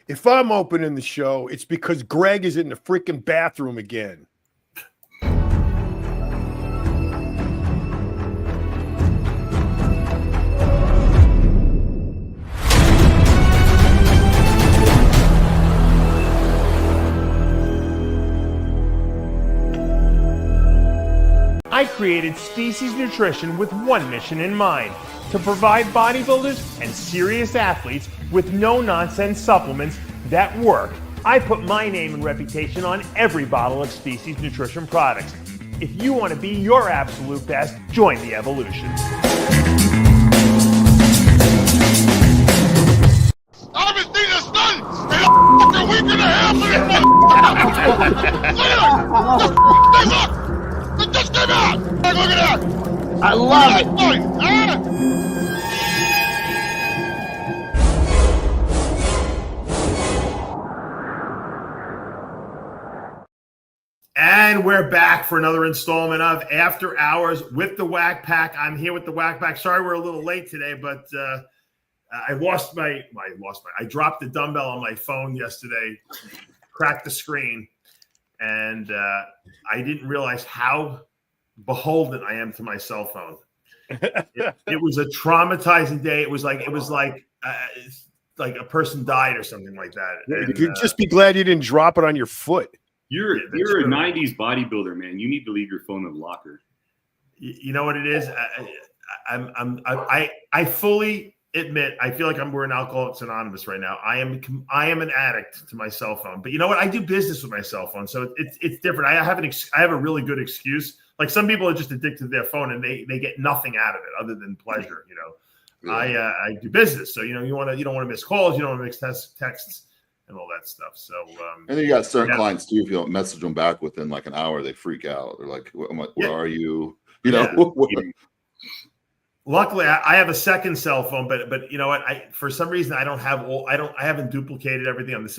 If I'm opening the show, it's because Greg is in the freaking bathroom again. I created Species Nutrition with one mission in mind: to provide bodybuilders and serious athletes with no-nonsense supplements that work. I put my name and reputation on every bottle of Species Nutrition products. If you want to be your absolute best, join the evolution. I haven't seen the sun in a fucking week and a half. Look! It just came out! Look at that! I love it! And we're back for another installment of After Hours with the Whack Pack. I'm here with the Whack Pack. Sorry we're a little late today, but I dropped the dumbbell on my phone yesterday, cracked the screen, and I didn't realize how beholden I am to my cell phone. It was a traumatizing day. It was like a person died or something like that. And, You'd just be glad you didn't drop it on your foot. You're a 90s bodybuilder, man. You need to leave your phone in the locker. You know what it is? I fully admit, I feel like we're in Alcoholics Anonymous right now. I am an addict to my cell phone, but you know what? I do business with my cell phone, so it's different. I have a really good excuse. Like some people are just addicted to their phone and they get nothing out of it other than pleasure. You know, yeah. I do business, so you don't want to miss calls, you don't want to miss texts and all that stuff. So and then you got certain clients too. If you don't message them back within like an hour, they freak out. They're like, "Where are you?" You know. Luckily, I have a second cell phone, but you know what? For some reason I haven't duplicated everything on the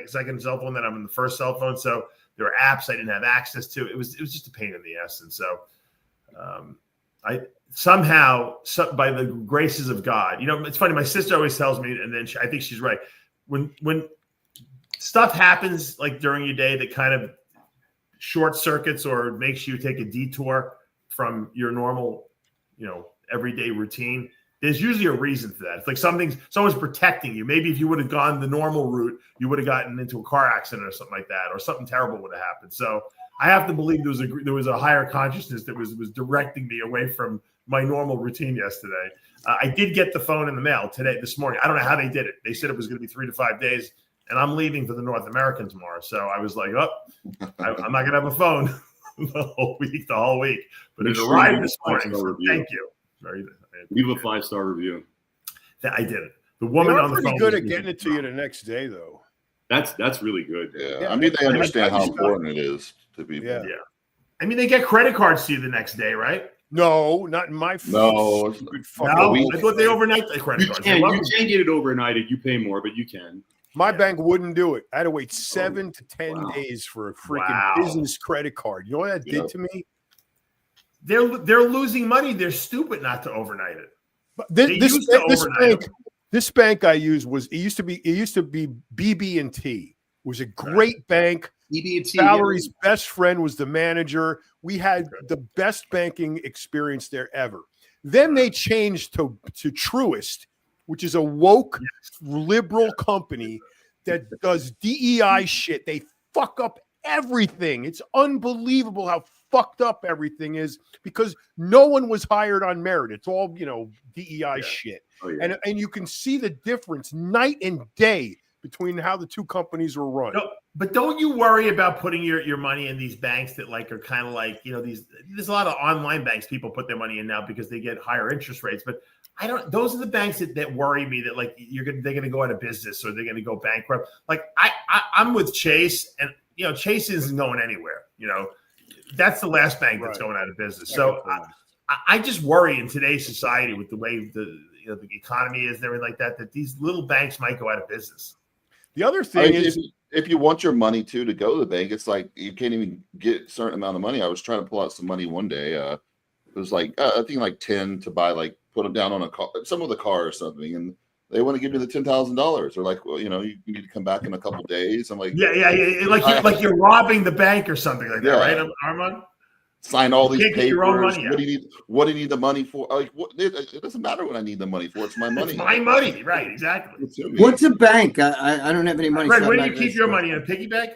second cell phone that I'm on the first cell phone. So there are apps I didn't have access to. It was just a pain in the ass, and so I somehow, by the graces of God, you know, it's funny. My sister always tells me, and then I think she's right. When stuff happens like during your day that kind of short circuits or makes you take a detour from your normal, you know, everyday routine, there's usually a reason for that. It's like someone's protecting you. Maybe if you would have gone the normal route, you would have gotten into a car accident or something like that, or something terrible would have happened. So I have to believe there was a higher consciousness that was directing me away from my normal routine yesterday. I did get the phone in the mail this morning. I don't know how they did it. They said it was going to be 3 to 5 days, and I'm leaving for the North American tomorrow. So I was like, I'm not going to have a phone the whole week. But it arrived this morning. So thank you. Leave a 5-star review. I did it. The woman on the phone pretty good at getting it to you the next day, though. That's really good. Yeah. I mean, they understand how important it is to people. Yeah. I mean, they get credit cards to you the next day, right? No, not in my phone. No, I thought they overnight the credit cards. You can get it overnighted. You pay more, but you can. My bank wouldn't do it. I had to wait 7 to 10 days for a freaking business credit card. You know what that did to me? They're losing money. They're stupid not to overnight it. But this bank I used it used to be BB&T. It was a great bank. BB&T. Valerie's best friend was the manager. We had the best banking experience there ever. Then they changed to Truist, which is a woke liberal company that does DEI shit. They fuck up everything. It's unbelievable how fucked up everything is because no one was hired on merit. It's all, you know, DEI shit. Oh, yeah. And you can see the difference night and day between how the two companies were run. No, but don't you worry about putting your money in these banks that like are kind of like, you know, there's a lot of online banks people put their money in now because they get higher interest rates. But those are the banks that worry me that like they're gonna go out of business or they're gonna go bankrupt. Like I'm with Chase, and you know, Chase isn't going anywhere, you know. That's the last bank that's going out of business. So I just worry in today's society with the way the economy is and everything like that these little banks might go out of business. The other thing is, if you want your money to go to the bank, it's like you can't even get a certain amount of money. I was trying to pull out some money one day. It was like I think like 10 to buy, like put them down on some of the car or something, and They want to give me the $10,000. They're like, well, you need to come back in a couple days. I'm like, yeah. Like you're robbing the bank or something like that, right, Armand? Sign all these papers. Your own money what do you need the money for? Like, it doesn't matter what I need the money for. It's my money. It's my money, right? Exactly. What's a bank? I don't have any money. Greg, where do you keep your money, in a piggy bank?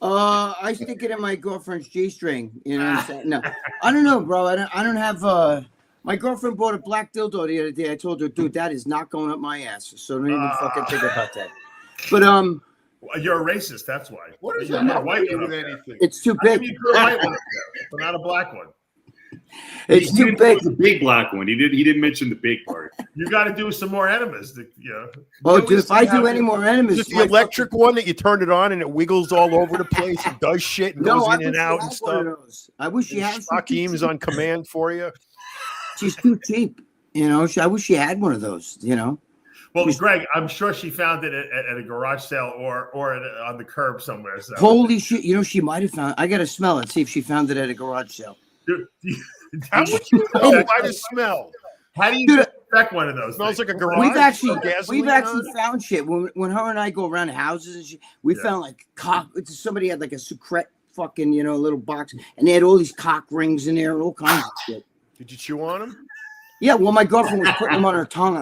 I stick it in my girlfriend's G-string. You know what I'm saying? No, I don't know, bro. I don't have. My girlfriend bought a black dildo the other day. I told her, dude, that is not going up my ass. So don't even fucking think about that. But you're a racist. That's why. What is that? Not white with anything. It's too big. You put a white one up there, but not a black one. It's too big. The big black one. He didn't mention the big part. You got to do some more enemas. Oh, dude, if I do any more enemas, is the electric one that you turn it on and it wiggles all over the place and does shit and goes in and out and stuff. I wish she had. Hakeem's on command for you. She's too cheap. I wish she had one of those. Well, Greg, I'm sure she found it at a garage sale or on the curb somewhere. So. Holy shit! She might have found. I gotta smell it. See if she found it at a garage sale. Dude, how would you know by the smell? How do you expect one of those? Smells like a garage. We've actually found shit when her and I go around houses and shit. We found like cock. Somebody had like a secret fucking little box, and they had all these cock rings in there and all kinds of shit. Did you chew on them? Yeah, well, my girlfriend was putting them on her tongue.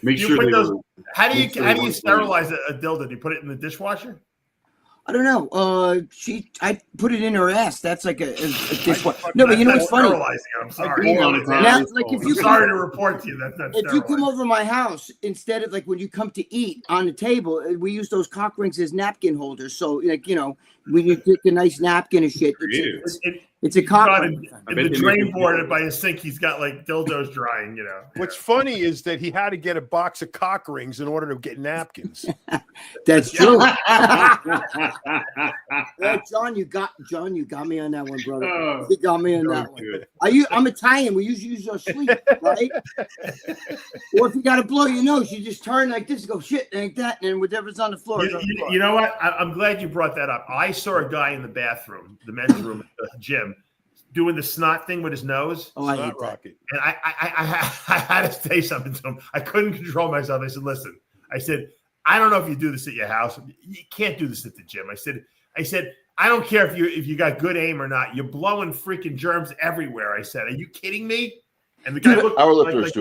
Make sure put those. How do you sterilize a dildo? Do you put it in the dishwasher? I don't know. I put it in her ass. That's like a dishwasher. No, but you know what's funny? I'm sorry. Now, like sorry to report to you that's if you come over my house, instead of like when you come to eat on the table, we use those cock rings as napkin holders. So like when you get a nice napkin and shit, it's a cock ring. In the drain board by his sink, he's got like dildos drying. What's funny is that he had to get a box of cock rings in order to get napkins. That's true. Yeah, John, you got me on that one, brother. You got me on that one. I'm Italian. We usually use our sleeve, right? Or if you got to blow your nose, you just turn like this, go shit like that, and then whatever's on the floor. You know what? I'm glad you brought that up. I saw a guy in the bathroom, the men's room at the gym, doing the snot thing with his nose. Oh, I hate that. And I had to say something to him. I couldn't control myself. I said, listen, I don't know if you do this at your house. You can't do this at the gym. I said, I don't care if you got good aim or not. You're blowing freaking germs everywhere. I said, are you kidding me? And the guy looked. Powerlifters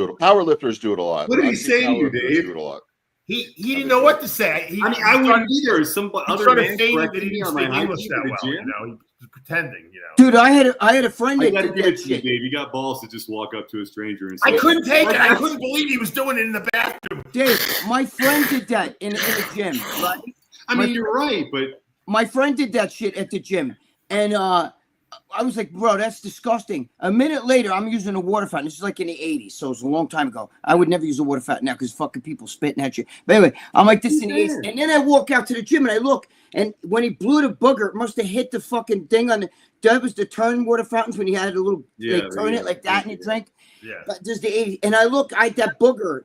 do it a lot. What did he say to you, Dave? Do it a lot. He didn't know what to say. I wouldn't either. Some other man that he didn't speak English that well. He was pretending. Dude, I had a friend that did that shit. Dave, you got balls to just walk up to a stranger and say, I couldn't take it. I couldn't believe he was doing it in the bathroom. Dave, my friend did that in the gym. Right? I mean, you're right, but my friend did that shit at the gym, and I was like, bro, that's disgusting. A minute later, I'm using a water fountain. This is like in the 80s, so it's a long time ago. I would never use a water fountain now because fucking people spitting at you. But anyway, I'm like this in the 80s. And then I walk out to the gym and I look, and when he blew the booger, it must have hit the fucking thing on that was the turn water fountains when you had a little, turn it like that and you drink. Yeah. But there's the 80s. And I look, I had that booger.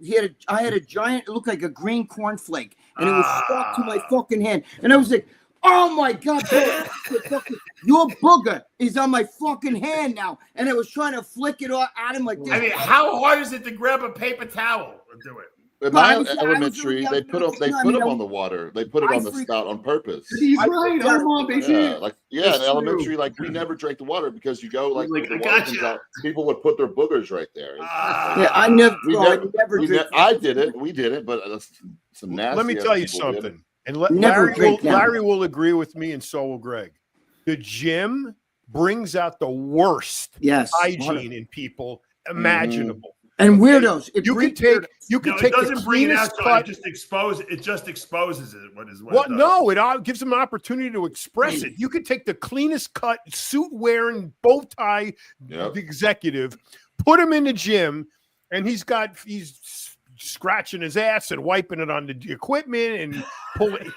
I had a giant, it looked like a green cornflake, and it was stuck to my fucking hand. And I was like, oh my God, your booger is on my fucking hand now. And I was trying to flick it out at him like this. I mean, how hard is it to grab a paper towel and do it? In my elementary, they put them on the water. They put it on the spout on purpose. He's right. In elementary, like we never drank the water because you go like the water comes out, people would put their boogers right there. I never did. I did it. We did it, but some nasty. Let me tell you something. And Larry will agree with me, and so will Greg. The gym brings out the worst hygiene in people imaginable. And weirdos. You can take it doesn't bring it out, it just exposes it. It gives them an opportunity to express it. You could take the cleanest cut, suit wearing, bow tie executive, put him in the gym, and he's scratching his ass and wiping it on the equipment and pulling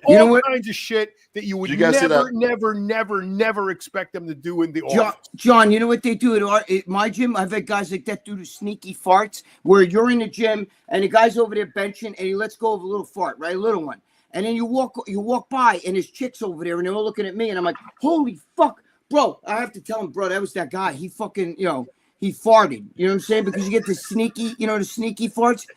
all kinds of shit that you would never expect them to do in the office. John, you know what they do at my gym? I've had guys like that do the sneaky farts where you're in the gym and the guy's over there benching and he lets go of a little fart, right? A little one. And then you walk by and his chick's over there and they're all looking at me and I'm like, holy fuck, bro. I have to tell him, bro, that was that guy. He fucking, he farted. You know what I'm saying? Because you get the sneaky, the sneaky farts.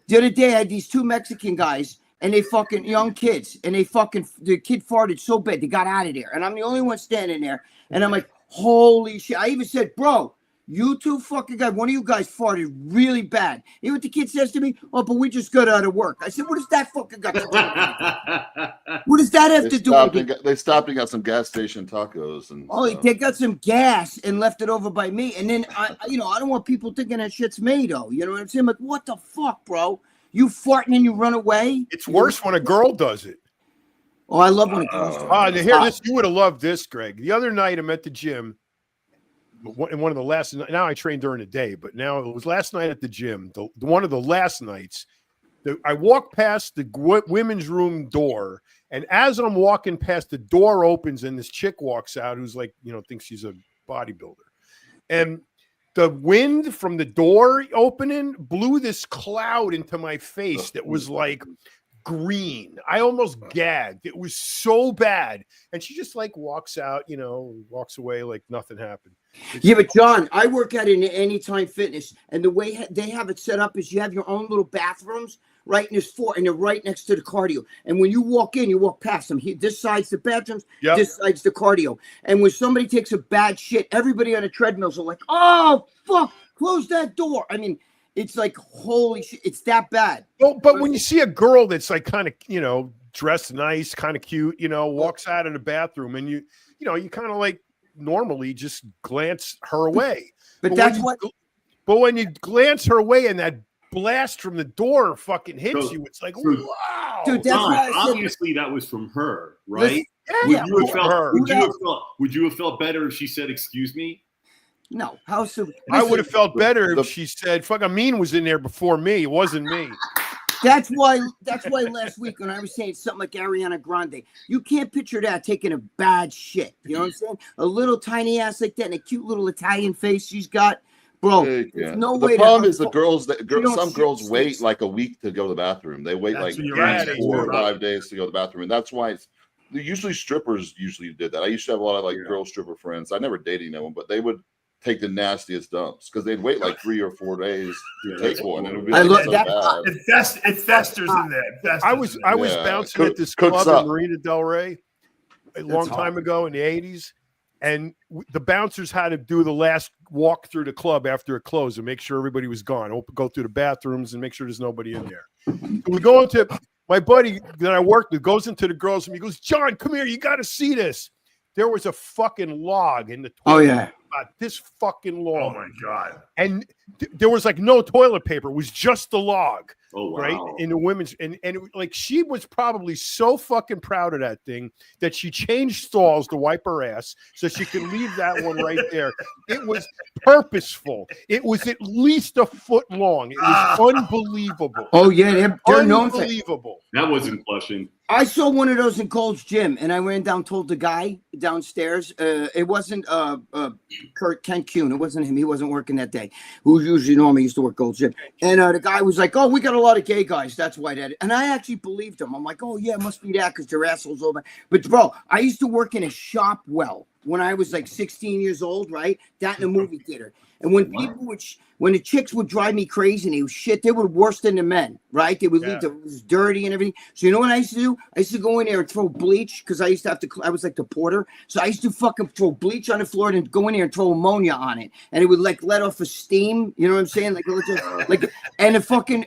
The other day, I had these 2 Mexican guys, and they fucking young kids, and the kid farted so bad, they got out of there. And I'm the only one standing there. And I'm like, holy shit. I even said, bro, you 2 fucking guys, one of you guys farted really bad. You know what the kid says to me? Oh, but we just got out of work. I said, what does that fucking got to do with anything? What does that have to do with it? They stopped and got some gas station tacos. And they got some gas and left it over by me. And then, I don't want people thinking that shit's me, though. You know what I'm saying? Like, what the fuck, bro? You farting and you run away? It's worse when a girl does it. Oh, I love when it goes. You would have loved this, Greg. The other night I'm at the gym. In one of the last, now I train during the day, but now it was last night at the gym. One of the last nights, I walked past the women's room door, and as I'm walking past, the door opens and this chick walks out who's like, thinks she's a bodybuilder, and the wind from the door opening blew this cloud into my face that was like green. I almost gagged. It was so bad. And she just like walks out, walks away like nothing happened. Yeah, but John, I work at an Anytime Fitness, and the way they have it set up is you have your own little bathrooms, right? And there's 4, and they're right next to the cardio. And when you walk in, you walk past them. This side's the bathrooms, This side's the cardio. And when somebody takes a bad shit, everybody on the treadmills are like, oh, fuck, close that door. I mean, it's like, holy shit, it's that bad. Well, but when you see a girl that's like kind of, dressed nice, kind of cute, walks out of the bathroom, and you kind of like normally just glance her away. But that's what. But when you glance her away and that blast from the door fucking hits you, it's like, wow. Dude, that's why obviously that was from her, right? Would you have felt better if she said, "Excuse me"? No, how so? I would have felt better if she said, "Fuck, Amin was in there before me. It wasn't me." That's why last week when I was saying something like Ariana Grande, you can't picture that taking a bad shit. You know what I'm saying? A little tiny ass like that and a cute little Italian face she's got. Bro, there's no way. The problem is some girls wait like a week to go to the bathroom. They wait like 4 or 5 days to go to the bathroom. And that's why usually strippers usually did that. I used to have a lot of girl stripper friends. I never dated anyone, but they would take the nastiest dumps because they'd wait like 3 or 4 days to take one, and it would be like so bad. It festers in there. I was bouncing at this club in Marina Del Rey a long time ago in the 80s, and the bouncers had to do the last walk through the club after it closed and make sure everybody was gone. Go through the bathrooms and make sure there's nobody in there. We go into my buddy that I worked with goes into the girls' room. He goes, "John, come here. You got to see this." There was a fucking log in the toilet. Oh yeah. This fucking log. Oh my god! And there was like no toilet paper; it was just the log. Oh wow! Right in the women's, and like she was probably so fucking proud of that thing that she changed stalls to wipe her ass so she could leave that one right there. It was purposeful. It was at least a foot long. It was unbelievable. Oh yeah, they're known for unbelievable. That wasn't flushing. I saw one of those in Cole's gym, and I ran down, told the guy downstairs. It wasn't Ken Kuhn. It wasn't him. He wasn't working that day. Who usually normally used to work Cole's gym. And the guy was like, "Oh, we got a lot of gay guys. That's why that." And I actually believed him. I'm like, "Oh yeah, it must be that because they're assholes over." But bro, I used to work in a shop when I was like 16 years old, right? That in a movie theater. And when when the chicks would drive me crazy and they were worse than the men, right? They would leave it was dirty and everything. So you know what I used to do? I used to go in there and throw bleach because I used to I was like the porter. So I used to fucking throw bleach on the floor and go in there and throw ammonia on it. And it would like let off a steam. You know what I'm saying? And the fucking,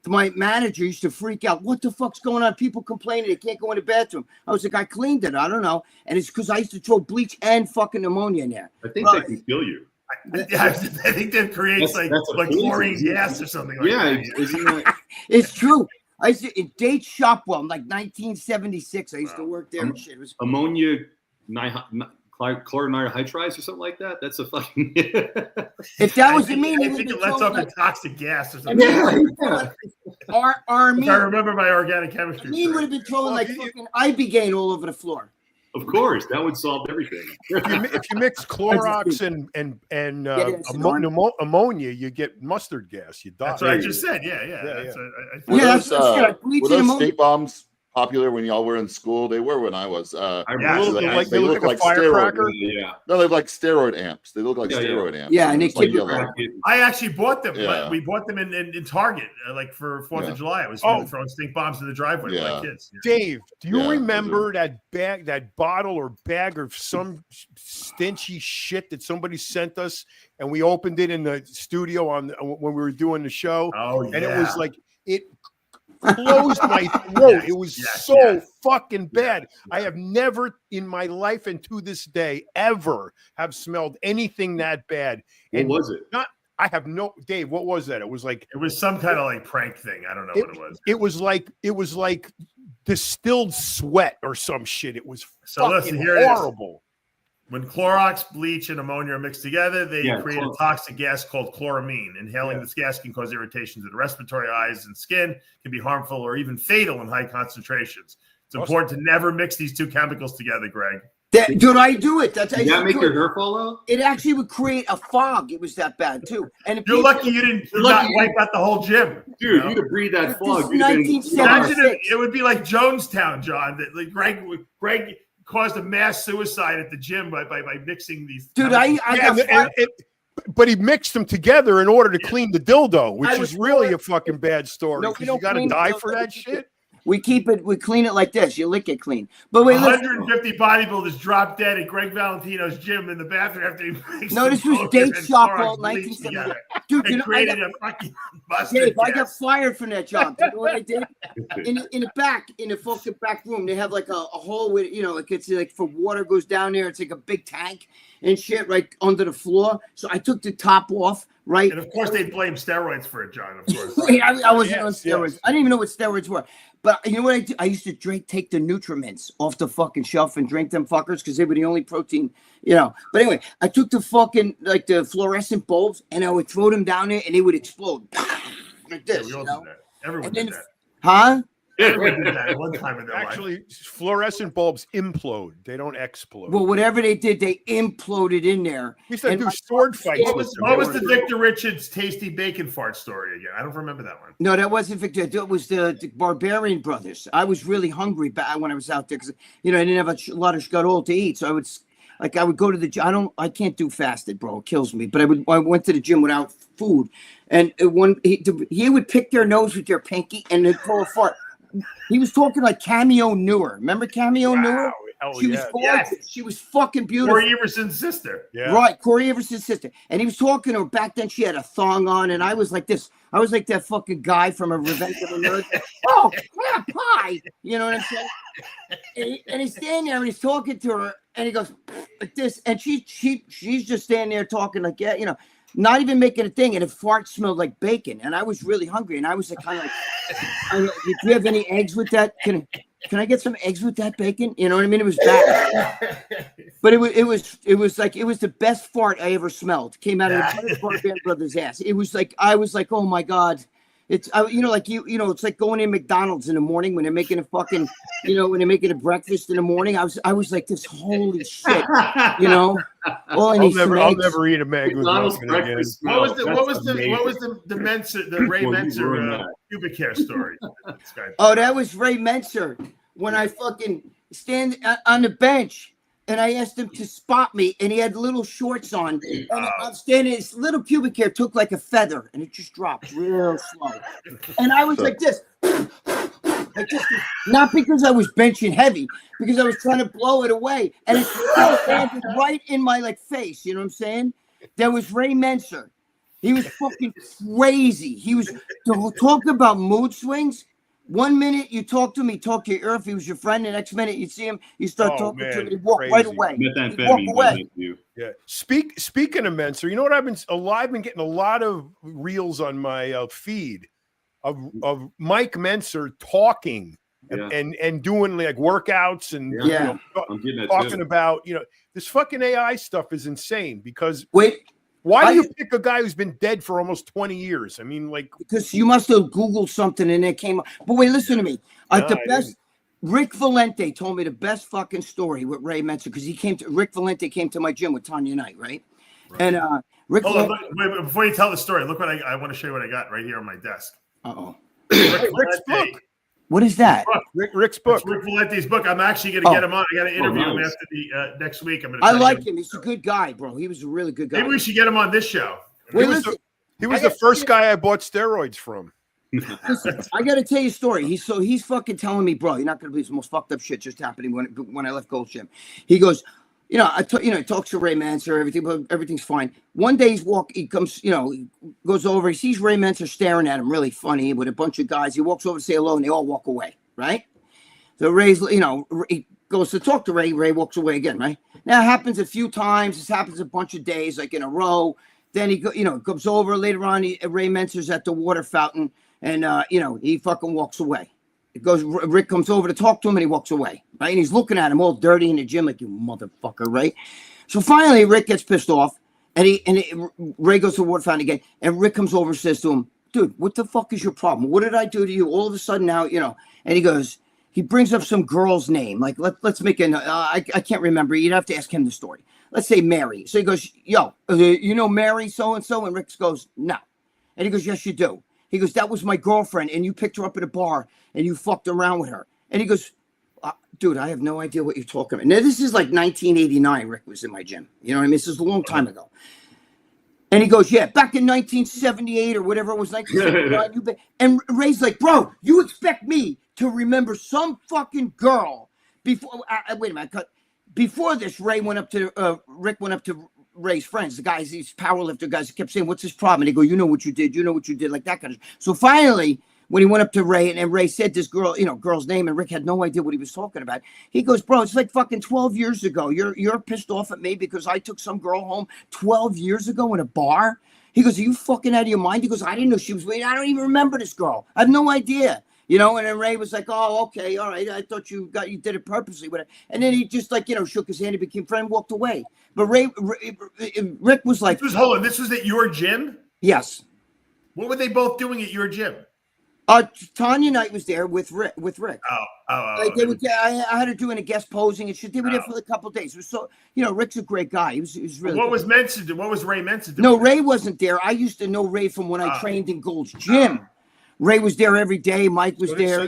my manager used to freak out. What the fuck's going on? People complaining they can't go in the bathroom. I was like, I cleaned it. I don't know. And it's because I used to throw bleach and fucking ammonia in there. I think that can kill you. I think that creates like chlorine gas or something like that. Isn't that? It's true. I used to date Shopwell in like 1976. I used to work there and shit. It was ammonia, chlorinated hydrides or something like that. That's a fucking. If that was I think it lets off a toxic gas or something. Our if I remember my organic chemistry. Me would have been throwing like fucking Ibogaine all over the floor. Of course, that would solve everything. If you mix Clorox and ammonia, you get mustard gas. You die. That's what I just said. Yeah. Were those state bombs popular when y'all were in school? They were when I was. Yeah, they look like a firecracker. Yeah. No, they're like steroid amps. They look like steroid amps. Yeah, and they like yellow. I actually bought them. Yeah. We bought them in Target, like for 4th of July. I was throwing stink bombs in the driveway with my kids. Dave, do you remember that bottle or bag of some stinchy shit that somebody sent us, and we opened it in the studio when we were doing the show? Oh, yeah. And it was like it closed my throat. It was fucking bad. I have never in my life and to this day ever have smelled anything that bad. What was it? I have no, Dave, what was that? It was some kind of like prank thing. I don't know what it was. It was like distilled sweat or some shit. It was listen, here horrible. It is. When Clorox, bleach, and ammonia are mixed together, they create a toxic gas called chloramine. Inhaling this gas can cause irritation to the respiratory, eyes, and skin, can be harmful or even fatal in high concentrations. It's important to never mix these two chemicals together, Greg. Dude, I do it. Did that make your hair fall out? It actually would create a fog. It was that bad too. And you're lucky you didn't wipe out the whole gym, dude. You'd have breathed that fog. Imagine it would be like Jonestown, John. That like Greg caused a mass suicide at the gym by mixing these. Dude, but he mixed them together in order to clean the dildo, which is really a fucking bad story. No, you got to die for that shit. We clean it like this. You lick it clean. But wait, 150 bodybuilders dropped dead at Greg Valentino's gym in the bathroom after he mixed. No, this was Date Shop all 1970. Dude, you know, created a fucking Dave, I got fired from that job. You know what I did? In the fucking back room, they have like a hole with, you know, like it's like for water goes down there. It's like a big tank and shit right under the floor. So I took the top off, right? And of course they blame steroids for it, John. Of course. I wasn't on steroids. I didn't even know what steroids were. But you know what I do? I used to take the Nutrimints off the fucking shelf and drink them fuckers because they were the only protein, you know. But anyway, I took the fucking like the fluorescent bulbs and I would throw them down there and they would explode like this. We all did that. Everyone did that. Huh? Everyone did that one time in their life. Fluorescent bulbs implode. They don't explode. Well, whatever they did, they imploded in there. We used to do sword fights. What was the Victor Richards tasty bacon fart story again? I don't remember that one. No, that wasn't Victor. It was the Barbarian Brothers. I was really hungry back when I was out there because, you know, I didn't have a lot of all to eat. So I would go to the gym. I can't do fasted, bro. It kills me. But I went to the gym without food. And he would pick their nose with their pinky and they'd pull a fart. He was talking like Cameo Newer. Remember Cameo Newer? She was gorgeous. Yes. She was fucking beautiful. Corey Everson's sister. Yeah. Right, Corey Everson's sister. And he was talking to her. Back then she had a thong on, and I was like this. I was like that fucking guy from a Revenge of the Nerds. Oh, yeah, pie. You know what I'm saying? And he's standing there and he's talking to her, and he goes like this, and she's just standing there talking like, yeah, you know, not even making a thing, and the fart smelled like bacon, and I was really hungry, and I was like kind of like, do you have any eggs with that? Can I get some eggs with that bacon? You know what I mean? It was bad, but it was like it was the best fart I ever smelled. Came out of the Barbarian Brothers' ass. It was like I was like, oh my god. It's you know, like you know, it's like going in McDonald's in the morning when they're making a fucking, you know, when they're making a breakfast in the morning. I was like this, holy shit, you know. I'll never eat a Mag with again. What was the Menser, the Ray Menser pubic hair story? Oh, that was Ray Menser when I fucking stand on the bench. And I asked him to spot me, and he had little shorts on. And I'm standing, his little pubic hair took like a feather, and it just dropped real slow. And I was like this, like this, not because I was benching heavy, because I was trying to blow it away. And it landed right in my like face. You know what I'm saying? There was Ray Menser. He was fucking crazy. He was talking about mood swings. 1 minute you talk to him, he talk to your ear if he was your friend. The next minute you see him, you start talking to him, he walk right away. Walk away. Yeah. Speaking of Menser, you know what I've been getting a lot of reels on my feed of Mike Menser talking and doing like workouts and you know, talking about, you know, this fucking AI stuff is insane because why do you pick a guy who's been dead for almost 20 years? I mean, like, because you must have Googled something and it came up. But wait, listen to me. Rick Valente told me the best fucking story with Ray Menser because Rick Valente came to my gym with Tanya Knight, right? And Rick. Hold on, wait, before you tell the story, look what I want to show you what I got right here on my desk. Uh-oh. Rick's book. What is that? Rick's book. It's Rick Valenti's book. I'm actually going to get him on. I got to interview him after the next week. I like him. He's a good guy, bro. He was a really good guy. Maybe we should get him on this show. He was the first guy I bought steroids from. Listen, I got to tell you a story. He's fucking telling me, bro, you're not going to believe the most fucked up shit just happening when I left Gold's Gym. He goes, he talks to Ray Manser, everything's fine. One day he comes, he goes over, he sees Ray Manser staring at him, really funny, with a bunch of guys. He walks over to say hello, and they all walk away, right? So Ray's, he goes to talk to Ray. Ray walks away again, right? Now it happens a few times. This happens a bunch of days, like in a row. Then he comes over later on. Ray Manser's at the water fountain, and he fucking walks away. Rick comes over to talk to him, and he walks away, right? And he's looking at him all dirty in the gym, like, you motherfucker, right? So finally, Rick gets pissed off, and Ray goes to the water fountain again, and Rick comes over and says to him, dude, what the fuck is your problem? What did I do to you? All of a sudden now, and he brings up some girl's name. Like, let's make I can't remember. You'd have to ask him the story. Let's say Mary. So he goes, yo, Mary so-and-so? And Rick goes, no. And he goes, yes, you do. He goes, that was my girlfriend, and you picked her up at a bar, and you fucked around with her. And he goes, dude, I have no idea what you're talking about. Now, this is like 1989. Rick was in my gym. You know what I mean? This is a long time ago. And he goes, yeah, back in 1978 or whatever it was, 1979. And Ray's like, bro, you expect me to remember some fucking girl before? Wait a minute. Before this, Rick went up to Ray's friends, the guys, these powerlifter guys, he kept saying, what's his problem? And they go, you know what you did, like that kind of. So finally, when he went up to Ray and Ray said this girl's name, and Rick had no idea what he was talking about. He goes, bro, it's like fucking 12 years ago. You're pissed off at me because I took some girl home 12 years ago in a bar. He goes, are you fucking out of your mind? He goes, I didn't know she was waiting. I don't even remember this girl. I have no idea. And then Ray was like, oh, okay, all right. I thought you did it purposely. And then he just shook his hand and became friend, walked away. But Rick was like, this was at your gym? Yes. What were they both doing at your gym? Tanya Knight was there with Rick. I had her doing a guest posing and shit. They were there for a couple of days. It was so, Rick's a great guy. He was really. What was Ray meant to do? No, Ray wasn't there. I used to know Ray from when I trained in Gold's Gym. Ray was there every day. Mike was there.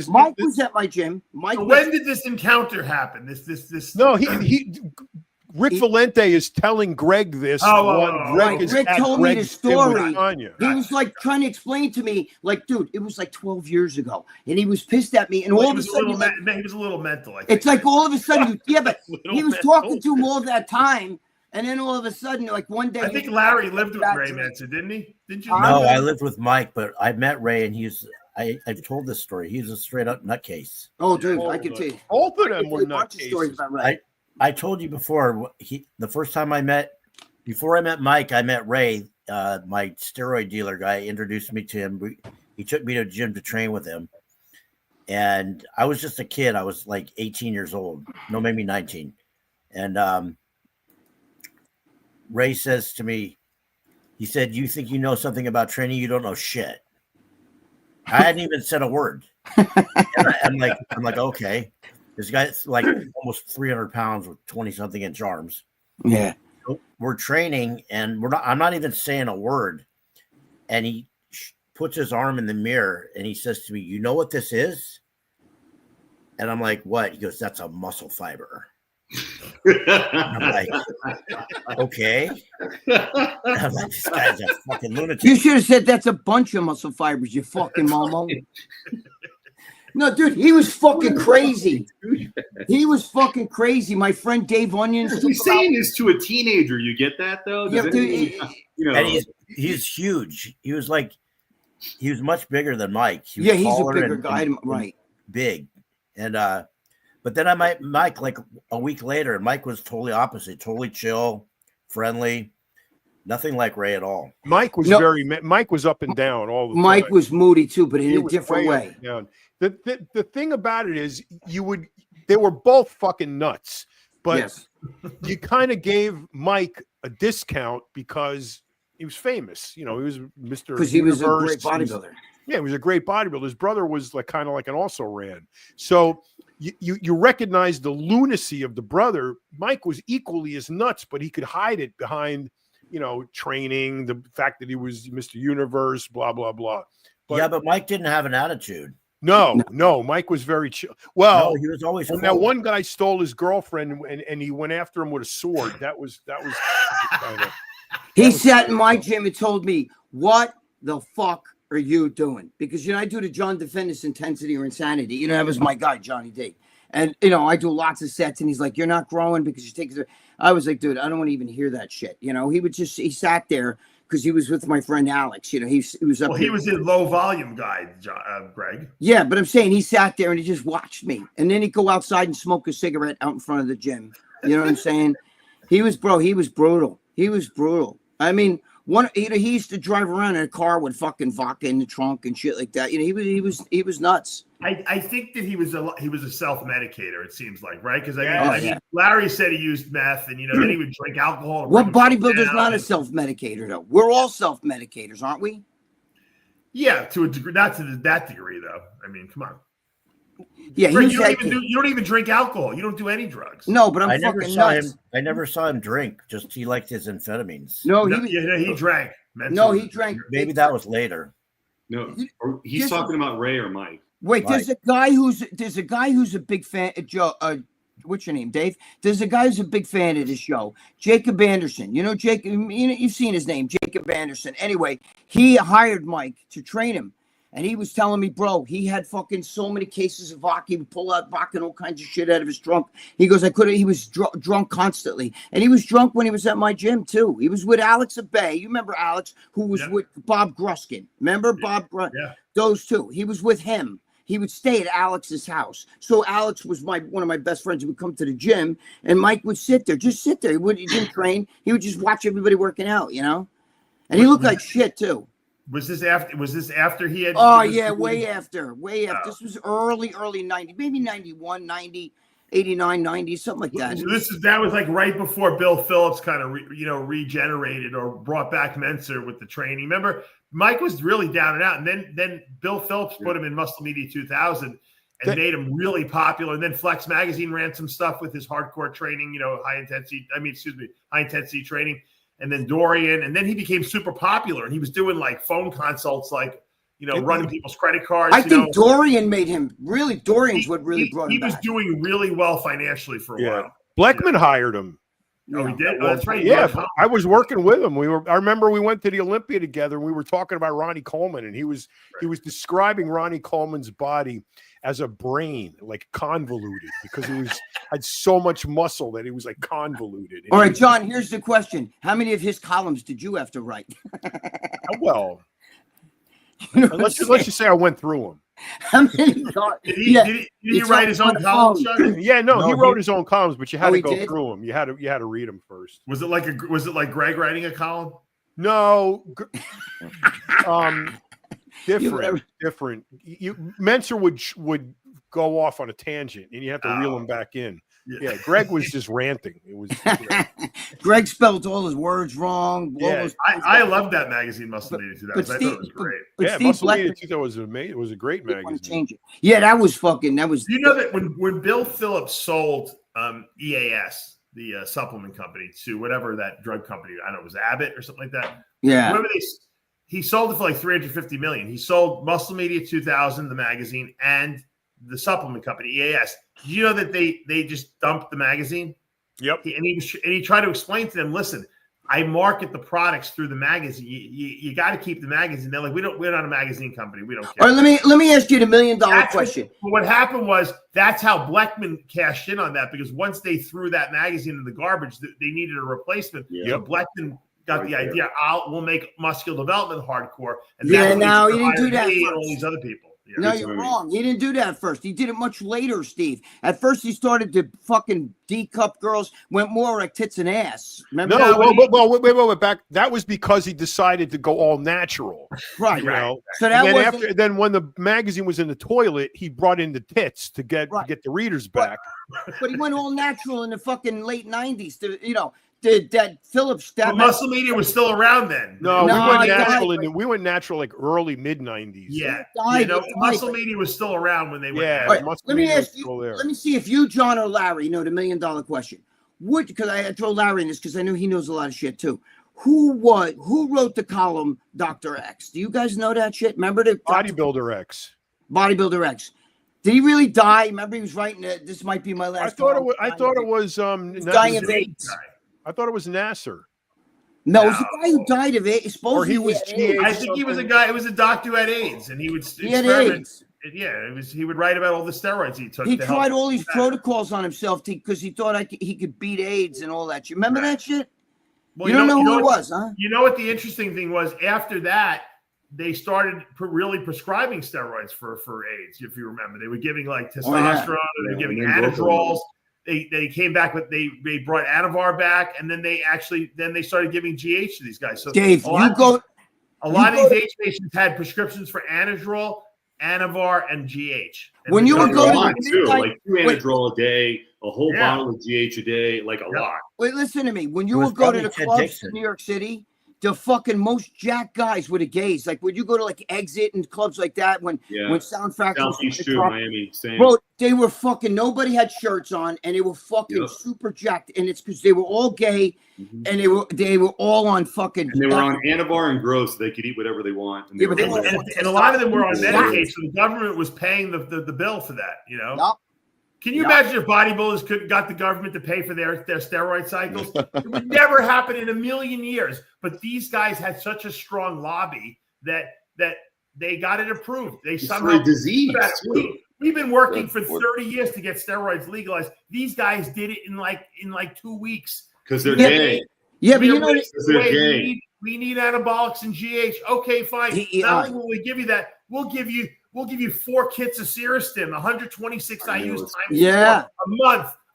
Mike was at my gym. When did this encounter happen? This. No, Rick Valente is telling Greg this. Rick told me the story. He was like trying to explain to me, like, dude, it was like 12 years ago, and he was pissed at me. And all of a sudden, he was a little mental. I think. It's like all of a sudden, but he was talking to him all that time. And then all of a sudden, like one day, I think Larry lived with Ray Manson, didn't he? Didn't you? No, I lived with Mike, but I met Ray, and I've told this story. He's a straight up nutcase. Oh, dude, I can tell you. Both of them were nutcases. I told you before. The first time before I met Mike, I met Ray, my steroid dealer guy. Introduced me to him. He took me to a gym to train with him, and I was just a kid. I was like 18 years old. No, maybe 19, and Ray says to me, he said, you think you know something about training? You don't know shit. I hadn't even said a word. I'm like, okay. This guy's like almost 300 pounds with 20 something inch arms. Yeah. So we're training and I'm not even saying a word. And he puts his arm in the mirror and he says to me, you know what this is? And I'm like, what? He goes, that's a muscle fiber. I'm like, okay. I'm like, this guy's a fucking lunatic. You should have said that's a bunch of muscle fibers, you fucking momo. No, dude, he was fucking crazy. He was fucking crazy. My friend Dave Onions. He's saying this to a teenager. You get that though? Yeah, dude, and he's huge. He was much bigger than Mike. He's a bigger guy, right? Big, and but then I met Mike like a week later, and Mike was totally opposite, totally chill, friendly, nothing like Ray at all. Mike was Mike was up and down all the time. Mike was moody too, but in a different way. The thing about it is they were both fucking nuts, but you kind of gave Mike a discount because he was famous. He was Mr. Because he was a great bodybuilder. He was a great bodybuilder. His brother was like kind of like an also ran. So you recognize the lunacy of the brother. Mike was equally as nuts, but he could hide it behind, training, the fact that he was Mr. Universe, blah, blah, blah. But Mike didn't have an attitude. No, Mike was very chill. Well, No, he was always when cool. that one guy stole his girlfriend and he went after him with a sword, that was kind of. He sat in my gym and told me, "What the fuck are you doing?" Because I do the John DeFinnis Intensity or Insanity. That was my guy, Johnny D. And I do lots of sets, and he's like, "You're not growing because you take." I was like, "Dude, I don't want to even hear that shit." He sat there because he was with my friend Alex. He was up. Well, he was in low volume guy, Greg. Yeah, but I'm saying he sat there and he just watched me, and then he'd go outside and smoke a cigarette out in front of the gym. You know what I'm saying? He was brutal. He was brutal. I mean, he used to drive around in a car with fucking vodka in the trunk and shit like that. He was nuts. I think that he was a self-medicator, it seems like, right? Because I mean, Larry said he used meth, and then he would drink alcohol. What bodybuilder's not a self-medicator though? We're all self-medicators, aren't we? Yeah, to a degree, not to that degree though. I mean, come on. Yeah, Greg, you don't even drink alcohol. You don't do any drugs. No, but I never saw him drink. Just he liked his amphetamines. No, he drank. No, he drank. Maybe that was later. No, he's talking about Ray or Mike. Wait, there's a guy who's a big fan. Joe, what's your name, Dave? There's a guy who's a big fan of this show, Jacob Anderson. Jacob. You've seen his name, Jacob Anderson. Anyway, he hired Mike to train him. And he was telling me, bro, he had fucking so many cases of vodka. He would pull out vodka and all kinds of shit out of his trunk. He goes, he was drunk constantly. And he was drunk when he was at my gym, too. He was with Alex Abay. You remember Alex, who was with Bob Gruskin. Remember Bob Gruskin? Yeah. Those two. He was with him. He would stay at Alex's house. So Alex was one of my best friends. He would come to the gym, and Mike would sit there. Just sit there. He didn't train. He would just watch everybody working out, And he looked like shit, too. Was this after he had? Oh yeah, way after. This was early 90, maybe 91, 90, 89, 90, something like that. So that was like right before Bill Phillips kind of regenerated or brought back Menser with the training. Remember, Mike was really down and out, and then Bill Phillips put him in Muscle Media 2000 and made him really popular. And then Flex Magazine ran some stuff with his hardcore training, high intensity training. And then Dorian, and then he became super popular, and he was doing like phone consults, like running people's credit cards. I think Dorian made him really. Dorian's what really brought him back. He was doing really well financially for a while. Blackman hired him. Oh, he did. Oh, that's right. Yeah, I was working with him. I remember we went to the Olympia together, and we were talking about Ronnie Coleman, and he was describing Ronnie Coleman's body as a brain, like convoluted, because he had so much muscle that he was like convoluted. All right, John, here's the question. How many of his columns did you have to write? Well, let's just say I went through them. How many? Did he write his own columns? Yeah, no, he wrote his own columns, but you had to go through them. You had to read them first. Was it like Greg writing a column? No. Different. Menser would go off on a tangent, and you have to reel him back in. Yeah, Greg was just ranting. It was Greg spelled all his words wrong. Yeah, I loved that magazine, Muscle Media 2000. I thought it was great. Yeah, Muscle Media 2000 was amazing. It was a great magazine. Yeah, that was fucking. That was. You know that when Bill Phillips sold EAS, the supplement company, to whatever that drug company, I don't know, it was Abbott or something like that. Yeah. Remember he sold it for like $350 million. He sold Muscle Media 2000, the magazine, and the supplement company, EAS. Did you know that they just dumped the magazine? Yep. He tried to explain to them, listen, I market the products through the magazine. You got to keep the magazine. They're like, we're not a magazine company. We don't care. All right, let me ask you the $1 million question. What happened was that's how Bleckman cashed in on that, because once they threw that magazine in the garbage, they needed a replacement. Yeah. So Bleckman got the idea. We'll make muscular development hardcore. And he didn't do that. And all these other people. Yeah. No, you're wrong. He didn't do that first. He did it much later, Steve. At first, he started to fucking D-cup girls, went more like tits and ass. Remember? No, wait, back. That was because he decided to go all natural. Right. So that then when the magazine was in the toilet, he brought in the tits to get the readers back. But he went all natural in the fucking late 90s. That Phillips. Muscle Media was still around then. No, we went natural like early mid-90s. Yeah, Muscle Media was still around when they went. Yeah, right, let me ask you. Let me see if you, John, or Larry know the $1 million question. Because I had to throw Larry in this because I know he knows a lot of shit too. Who wrote the column Dr. X? Do you guys know that shit? Remember the Bodybuilder X. Bodybuilder X. Did he really die? Remember, he was writing this might be my last. I thought it was dying of AIDS. I thought it was Nasser. No, it was the guy who died of AIDS. Or he was AIDS. I think he was a guy. It was a doctor who had AIDS, and he would had experiment. AIDS. Yeah, it was. He would write about all the steroids he took. He tried all these protocols on himself because he thought he could beat AIDS and all that. You remember that shit? Well, you don't know who it was, huh? You know what the interesting thing was? After that, they started really prescribing steroids for AIDS. If you remember, they were giving like testosterone, or they were giving anadrols. They came back with they brought Anavar back, and then they started giving GH to these guys. So Dave, a lot of these AIDS patients had prescriptions for Anadrol, Anavar, and GH. And when you would go to like 2 Anadrol a day, a whole bottle of GH a day, like a lot. Wait, listen to me. When you would go to the clubs in New York City, the fucking most jacked guys were the gays. Like, would you go to like Exit and clubs like that when Sound Factory was Miami, same. Bro, they were fucking, nobody had shirts on, and they were fucking super jacked, and it's because they were all gay, and they were all on fucking. And they were on Anavar and Gross. So they could eat whatever they want. And, and a lot of them were on Medicaid, so the government was paying the bill for that. You know. Yep. Can you imagine if bodybuilders got the government to pay for their steroid cycles? It would never happen in a million years. But these guys had such a strong lobby that they got it approved. They somehow disease. We've been working for 30 years to get steroids legalized. These guys did it in like 2 weeks. Because they're gay. Yeah, but you know, they're gay. We need anabolics and GH. Okay, fine. Not only will we give you that, we'll give you 4 kits of Serostim, 126 IUs times 4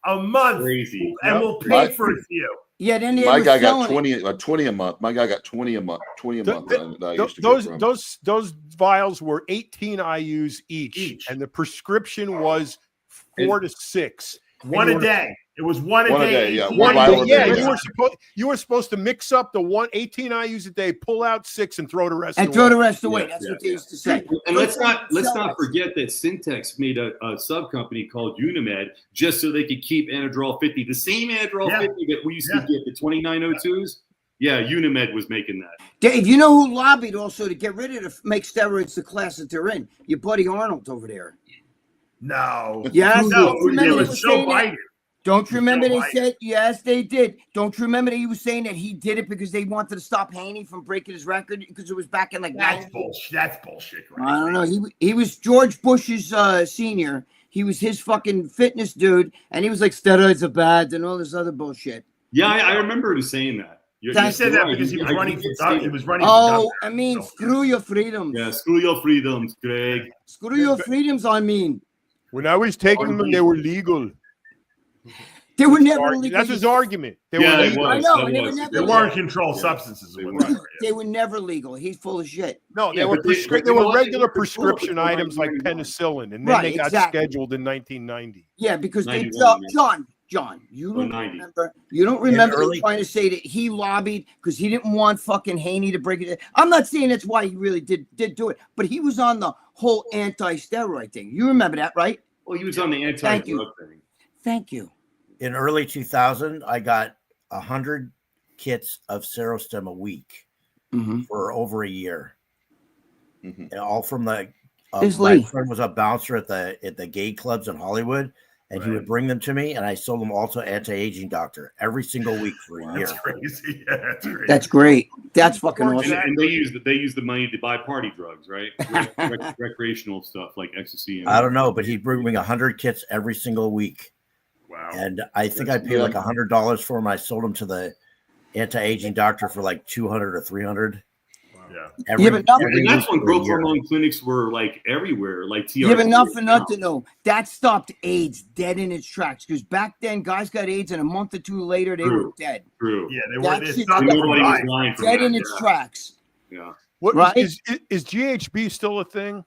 a month. Crazy. And we'll pay for it for you. Yeah, then my guy got 20 a month. My guy got 20 a month. 20 a month. Those vials were 18 IUs each, and the prescription was 4 to 6. One a day. It was one a day. Yeah, you were supposed to mix up the 18 IUs a day, pull out 6, and throw the rest. Throw the rest away. That's what they used to say. And let's not forget that Syntex made a sub company called Unimed just so they could keep Anadrol 50, the same Anadrol 50 that we used to get, the 2902s. Yeah, Unimed was making that. Dave, you know who lobbied also to get rid of make steroids the class that they're in? Your buddy Arnold over there. No. Yes. No. It was Joe Biden. Don't you remember they said, yes, they did. Don't you remember that he was saying that he did it because they wanted to stop Haney from breaking his record because it was back in like That's bullshit. Right? I don't know. He was George Bush's senior. He was his fucking fitness dude, and he was like, steroids are bad and all this other bullshit. Yeah, I remember him saying that. He said that because he was running for Oh, I mean, screw your freedoms. Yeah, screw your freedoms, Greg. Screw your freedoms, I mean. When I was taking them, they were legal. They were never legal. That's his argument. They were legal. I know. They weren't controlled substances. They were never legal. He's full of shit. No, they were regular prescription items like penicillin, and then they got scheduled in 1990. Yeah, because they John, you don't remember. You don't remember trying to say that he lobbied because he didn't want fucking Haney to break it. I'm not saying that's why he really did do it, but he was on the whole anti-steroid thing. You remember that, right? Well, he was on the anti-drug thing. Thank you. In early 2000, I got 100 kits of Serostim a week for over a year, and all from the. My friend was a bouncer at the gay clubs in Hollywood. And he would bring them to me, and I sold them all to Anti-Aging Doctor every single week for a year. That's crazy. Yeah, that's crazy. That's great. That's fucking awesome. And they use the money to buy party drugs, right? Recreational stuff like ecstasy. I don't know, but he'd bring me 100 kits every single week. Wow. And I think I paid like $100 for them. I sold them to the Anti-Aging Doctor for like $200 or $300. And that's when growth hormone clinics were like everywhere, like TRT. Yeah, but not for nothing though. That stopped AIDS dead in its tracks because back then guys got AIDS and a month or two later they were dead. True. Yeah, they were dead in its tracks. Yeah. What is GHB still a thing?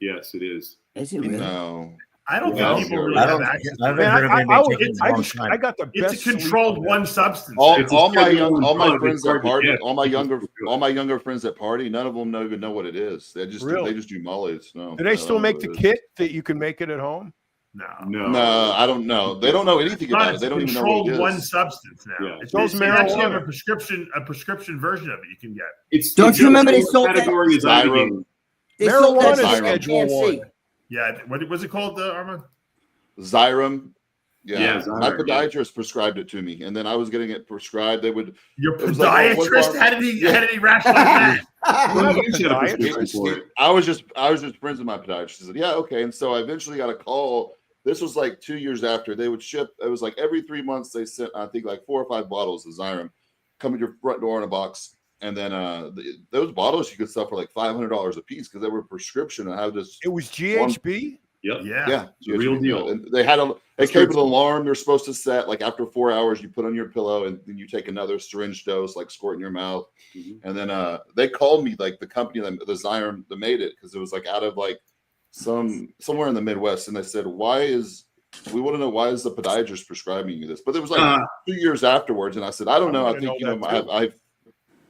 Yes, it is. Is it really? No. I don't think people really have access. I got the best. It's a controlled one substance. All my friends that party, all my younger friends that party, none of them even know what it is. They just do mollies. No. Do they still make the kit that you can make it at home? No, I don't know. They don't know anything about it. They don't even know what it is. One substance now. Yeah. It's actually have a prescription version of it you can get. Don't you remember they sold category is They sold that Schedule 1. Yeah. What was it called, Armand? Xyrem. Yeah, Xyrem, my podiatrist prescribed it to me, and then I was getting it prescribed. They would. Your podiatrist? How did he rationalize that? I was just friends with my podiatrist. He said, "Yeah, okay." And so I eventually got a call. This was like 2 years after. They would ship. It was like every 3 months they sent, I think, like 4 or 5 bottles of Xyrem, come to your front door in a box. And then those bottles you could sell for like $500 a piece because they were prescription. I had this. It was GHB. Yep. Yeah. The real deal. And they had it came with an alarm. They're supposed to set like after 4 hours. You put on your pillow and then you take another syringe dose, like squirt in your mouth. Mm-hmm. And then they called me, like the company, the Xyrem that made it, because it was like out of like somewhere in the Midwest, and they said, we want to know why is the podiatrist prescribing you this? But it was like 2 years afterwards, and I said, I don't know. I think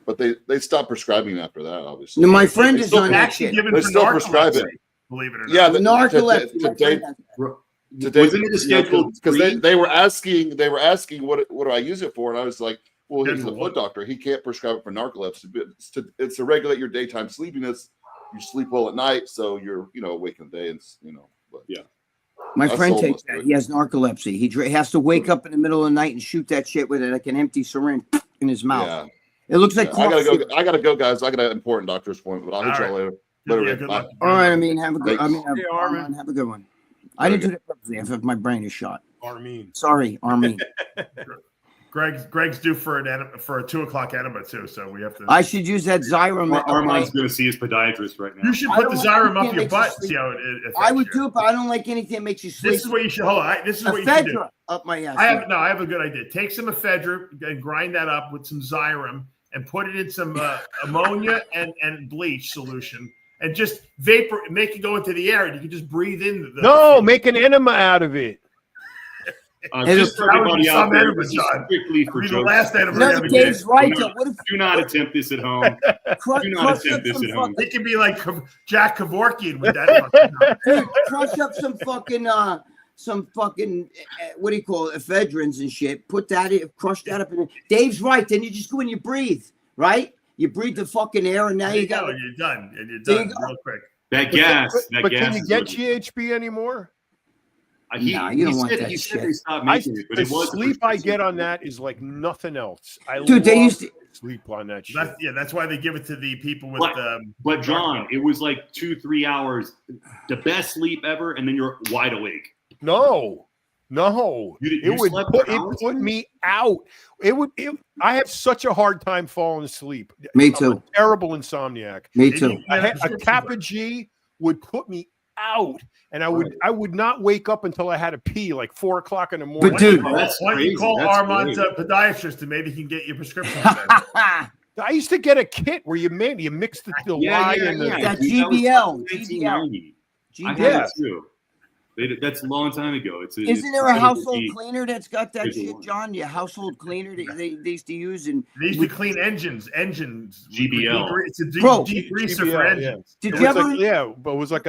but they stopped prescribing me after that. Obviously, no, my friend is on that shit. They still prescribe it. Believe it or not. Yeah, narcolepsy. Wasn't it a schedule? Because they were asking what do I use it for, and I was like, well, he's a foot doctor. He can't prescribe it for narcolepsy, but it's to regulate your daytime sleepiness. You sleep well at night, so you're awake in the day, and But yeah. My friend takes that. He has narcolepsy. He has to wake up in the middle of the night and shoot that shit with like an empty syringe in his mouth. Yeah. It looks like I gotta go, guys. I got an important doctor's appointment, but I'll hit y'all later. Good luck. All right, I mean, have a good have a good one. I didn't do that purposely. If my brain is shot. Armin. Sorry, Armin. Greg's due for a 2:00 enema too, so we have to. I should use that Xyrem. Armand's going to see his podiatrist right now. You should put the Xyrem up your butt. See how it affects I would do it, but I don't like anything that makes you sleep. This is what you should hold on. This is what you should do. Up my ass. I have a good idea. Take some ephedra and grind that up with some Xyrem and put it in some ammonia and bleach solution. And just vapor, make it go into the air, and you can just breathe in. Make an enema out of it. Just for everybody out there, this is strictly for jokes. Last enema. No, Dave's right. Do not attempt this at home. Do not attempt this at home. It can be like Jack Kevorkian with that. Dude, crush up some fucking what do you call it, ephedrins and shit. Put that in, crush that up. Dave's right. Then you just go and you breathe, right? You breathe the fucking air, and now you got. You're done. And you're done real quick. That gas. But can you get GHB anymore? You don't want that shit. They stopped making it, but the sleep I get on that is like nothing else. They used to sleep on that shit. That's why they give it to the people with. But John, it was like 2-3 hours, the best sleep ever, and then you're wide awake. No. It put me out. I have such a hard time falling asleep. Me too. I'm a terrible insomniac. Me too. A Kappa G would put me out, and I would not wake up until I had to pee like 4 o'clock in the morning. But dude, why don't you call Armand's podiatrist and maybe he can get your prescription? I used to get a kit where you mix the lye and the GBL. I had it too. That's a long time ago. Isn't there a household cleaner that's got that shit, John? Your household cleaner that they used to use, and they used to clean engines. GBL. It's a degreaser for engines. Did you ever? But it was like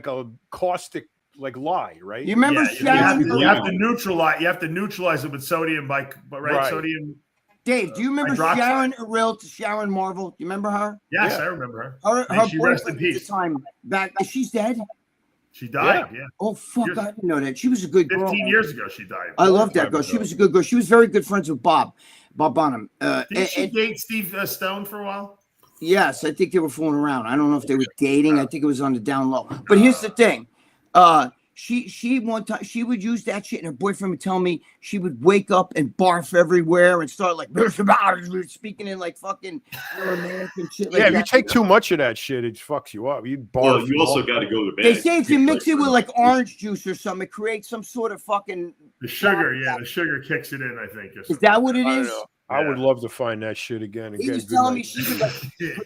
a caustic lye, right? You remember Sharon? You have to neutralize. You have to neutralize it with sodium right? Sodium. Dave, do you remember Sharon Arilt, Sharon Marvel? Do you remember her? Yes, I remember her. Her she rest in peace. At the time back, she's dead. She died. Yeah. Oh fuck! I didn't know that. She was a good girl. 15 years ago, she died. I love that girl. She was a good girl. She was very good friends with Bob Bonham. Did she date Steve Stone for a while? Yes, I think they were fooling around. I don't know if they were dating. I think it was on the down low. But here's the thing. She one time she would use that shit, and her boyfriend would tell me she would wake up and barf everywhere and start like speaking in like fucking American shit. Like if you take too much of that shit, it fucks you up. You barf. Well, you also got to go to bed. They say if you mix it with like orange juice or something, it creates some sort of fucking. The sugar, the sugar kicks it in. I think. Is that what it is? I would love to find that shit again. He was telling me she would like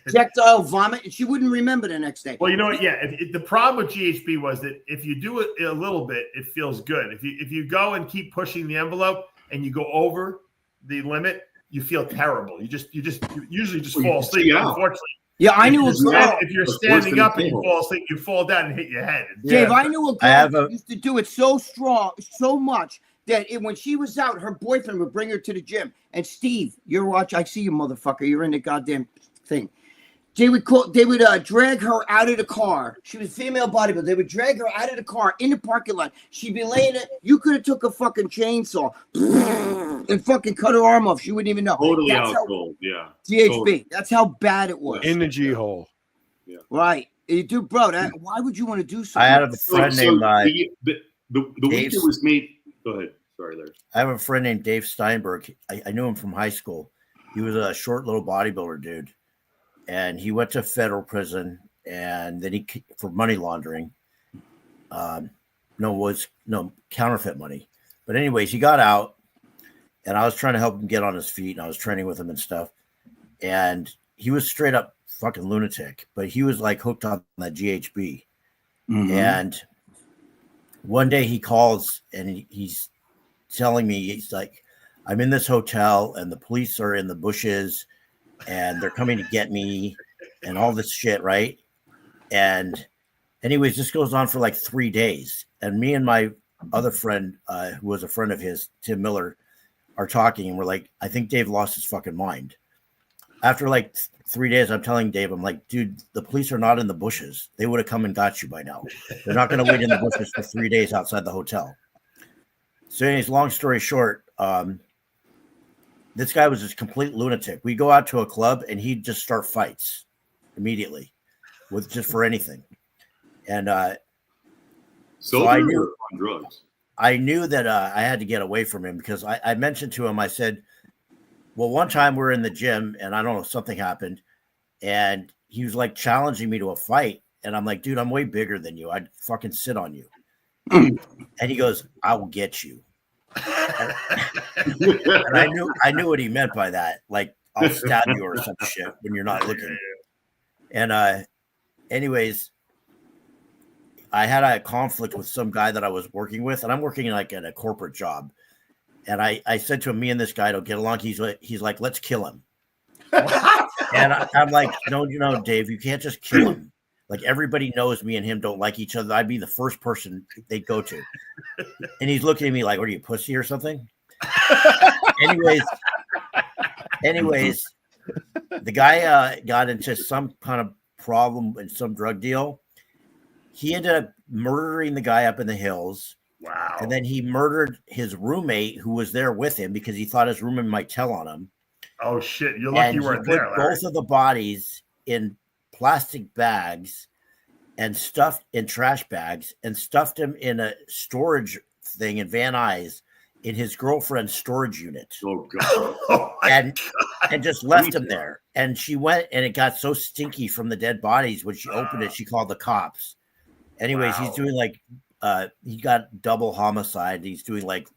projectile vomit, and she wouldn't remember the next day. Well, you know what? Yeah, the problem with GHB was that if you do it a little bit, it feels good. If you go and keep pushing the envelope and you go over the limit, you feel terrible. You usually just fall asleep. Unfortunately. Yeah, I knew a girl. If you're standing up and you fall asleep, you fall down and hit your head. Dave, I knew a girl who used to do it so much. That when she was out, her boyfriend would bring her to the gym. And Steve, you're watching. I see you, motherfucker. You're in the goddamn thing. They would drag her out of the car. She was a female bodybuilder. They would drag her out of the car in the parking lot. She'd be laying it. You could have took a fucking chainsaw and fucking cut her arm off. She wouldn't even know. Totally out cold. Yeah. GHB. Totally. That's how bad it was. In the G hole. Yeah. Right. You do, bro. Why would you want to do something? I had a friend named the week it was made. Go ahead. Sorry, Larry. I have a friend named Dave Steinberg. I knew him from high school. He was a short little bodybuilder dude. And he went to federal prison, and then for money laundering. Counterfeit money. But anyways, he got out, and I was trying to help him get on his feet, and I was training with him and stuff. And he was straight up fucking lunatic, but he was like hooked on that GHB. Mm-hmm. And one day he calls, and he's telling me, he's like, I'm in this hotel, and the police are in the bushes, and they're coming to get me and all this shit, right? And anyways, this goes on for like 3 days. And me and my other friend, who was a friend of his, Tim Miller, are talking, and we're like, I think Dave lost his fucking mind. After like 3 days, I'm telling Dave, I'm like, dude, the police are not in the bushes. They would have come and got you by now. They're not going to wait in the bushes for 3 days outside the hotel. So anyways, long story short, this guy was just complete lunatic. We go out to a club, and he'd just start fights immediately with just for anything. And so I knew on drugs. I knew that I had to get away from him, because I mentioned to him, I said, well, one time we're in the gym, and I don't know, something happened, and he was like challenging me to a fight. And I'm like, dude, I'm way bigger than you. I'd fucking sit on you. And he goes, I will get you. And I knew what he meant by that. Like, I'll stab you or some shit when you're not looking. And anyways, I had a conflict with some guy that I was working with, and I'm working like at a corporate job. And I said to him, me and this guy don't get along. He's like, let's kill him. And I'm like, no, Dave, you can't just kill him. Like, everybody knows me and him don't like each other. I'd be the first person they'd go to. And he's looking at me like, what are you, pussy or something? Anyways, the guy got into some kind of problem and some drug deal. He ended up murdering the guy up in the hills. Wow. And then he murdered his roommate who was there with him, because he thought his roommate might tell on him. Oh, shit. You're lucky you weren't there, Larry. Both of the bodies in plastic bags and stuffed in trash bags, and stuffed him in a storage thing in Van Nuys in his girlfriend's storage unit. Oh, God. And just left him there. And she went, and it got so stinky from the dead bodies. When she opened it, she called the cops. Anyways, He's doing like, he got double homicide. He's doing like